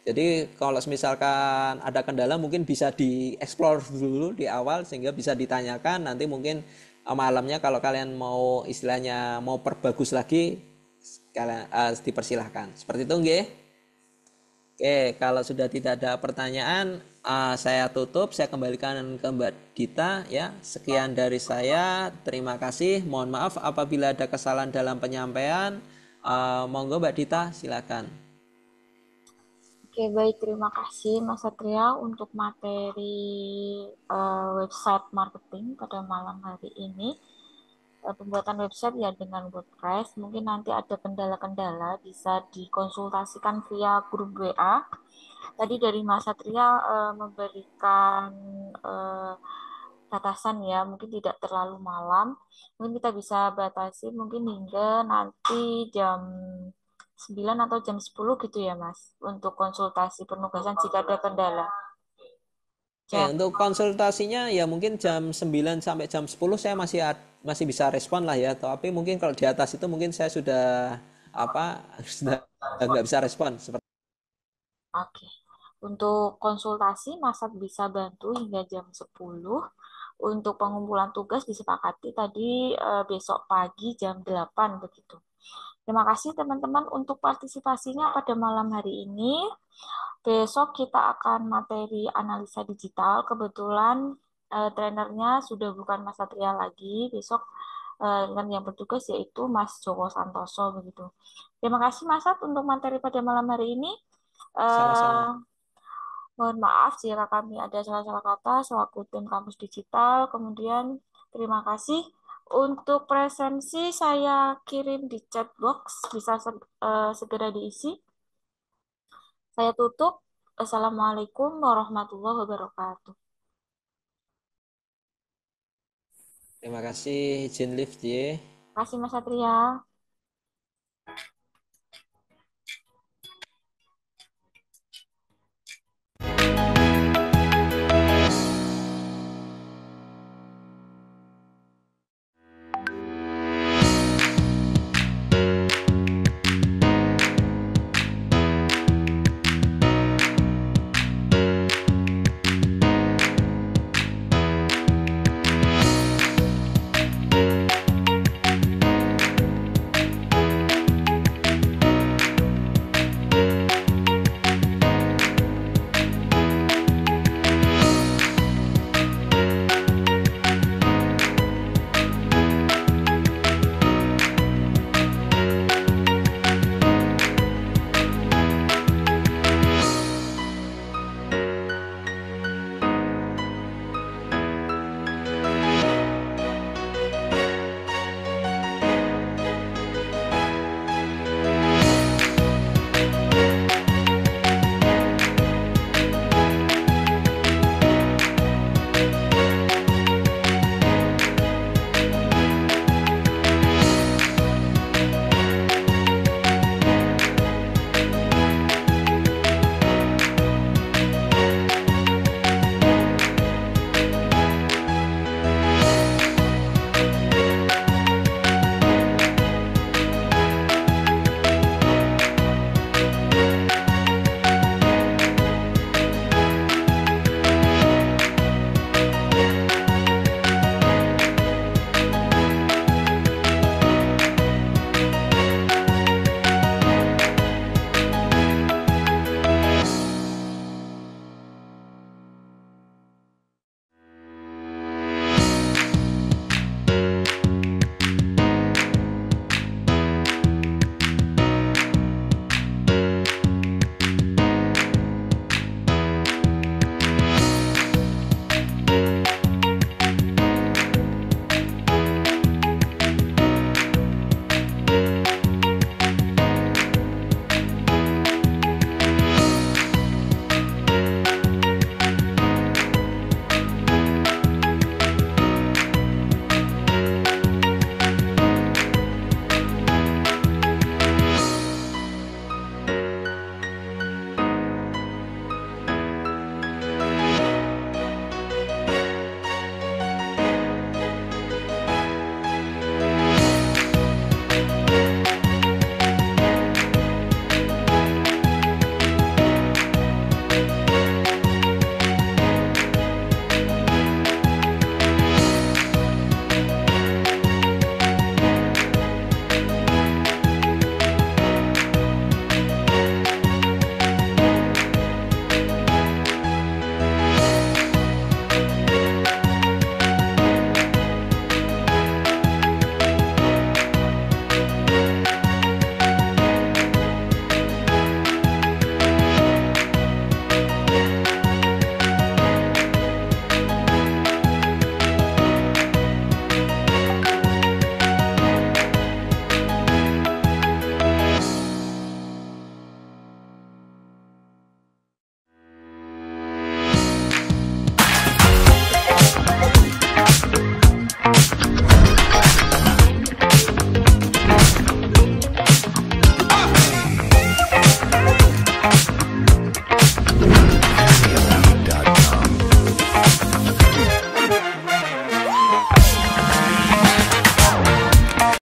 Jadi kalau misalkan ada kendala mungkin bisa dieksplor dulu di awal sehingga bisa ditanyakan. Nanti mungkin malamnya kalau kalian mau istilahnya mau perbagus lagi kalian dipersilahkan. Seperti itu nggih. Oke, kalau sudah tidak ada pertanyaan, saya tutup, saya kembalikan ke Mbak Dita ya. Sekian dari saya. Terima kasih. Mohon maaf apabila ada kesalahan dalam penyampaian. Monggo Mbak Dita, silakan. Oke, baik. Terima kasih Mas Satria untuk materi website marketing pada malam hari ini. Pembuatan website ya dengan WordPress. Mungkin nanti ada kendala-kendala bisa dikonsultasikan via grup WA. Tadi dari Mas Satria memberikan eh, batasan ya, mungkin tidak terlalu malam. Mungkin kita bisa batasi mungkin hingga nanti jam 9 atau jam 10 gitu ya Mas, untuk konsultasi penugasan jika ada kendala. Oke, Jam, untuk konsultasinya ya mungkin jam 9 sampai jam 10 saya masih bisa respon lah ya. Tapi mungkin kalau di atas itu mungkin saya sudah apa sudah nggak bisa respon seperti. oke. Untuk konsultasi, Masat bisa bantu hingga jam 10. Untuk pengumpulan tugas disepakati tadi besok pagi jam 8 begitu. Terima kasih teman-teman untuk partisipasinya pada malam hari ini. Besok kita akan materi analisa digital. Kebetulan trainernya sudah bukan Mas Satria lagi. Besok dengan yang bertugas yaitu Mas Joko Santoso begitu. Terima kasih Mas Sat untuk materi pada malam hari ini. Eh, Sama-sama. Mohon maaf jika kami ada salah-salah kata selaku tim kampus digital. Kemudian terima kasih. Untuk presensi saya kirim di chat box, bisa segera diisi. Saya tutup. Assalamualaikum warahmatullahi wabarakatuh. Terima kasih izin lift ya. Terima kasih Mas Satria.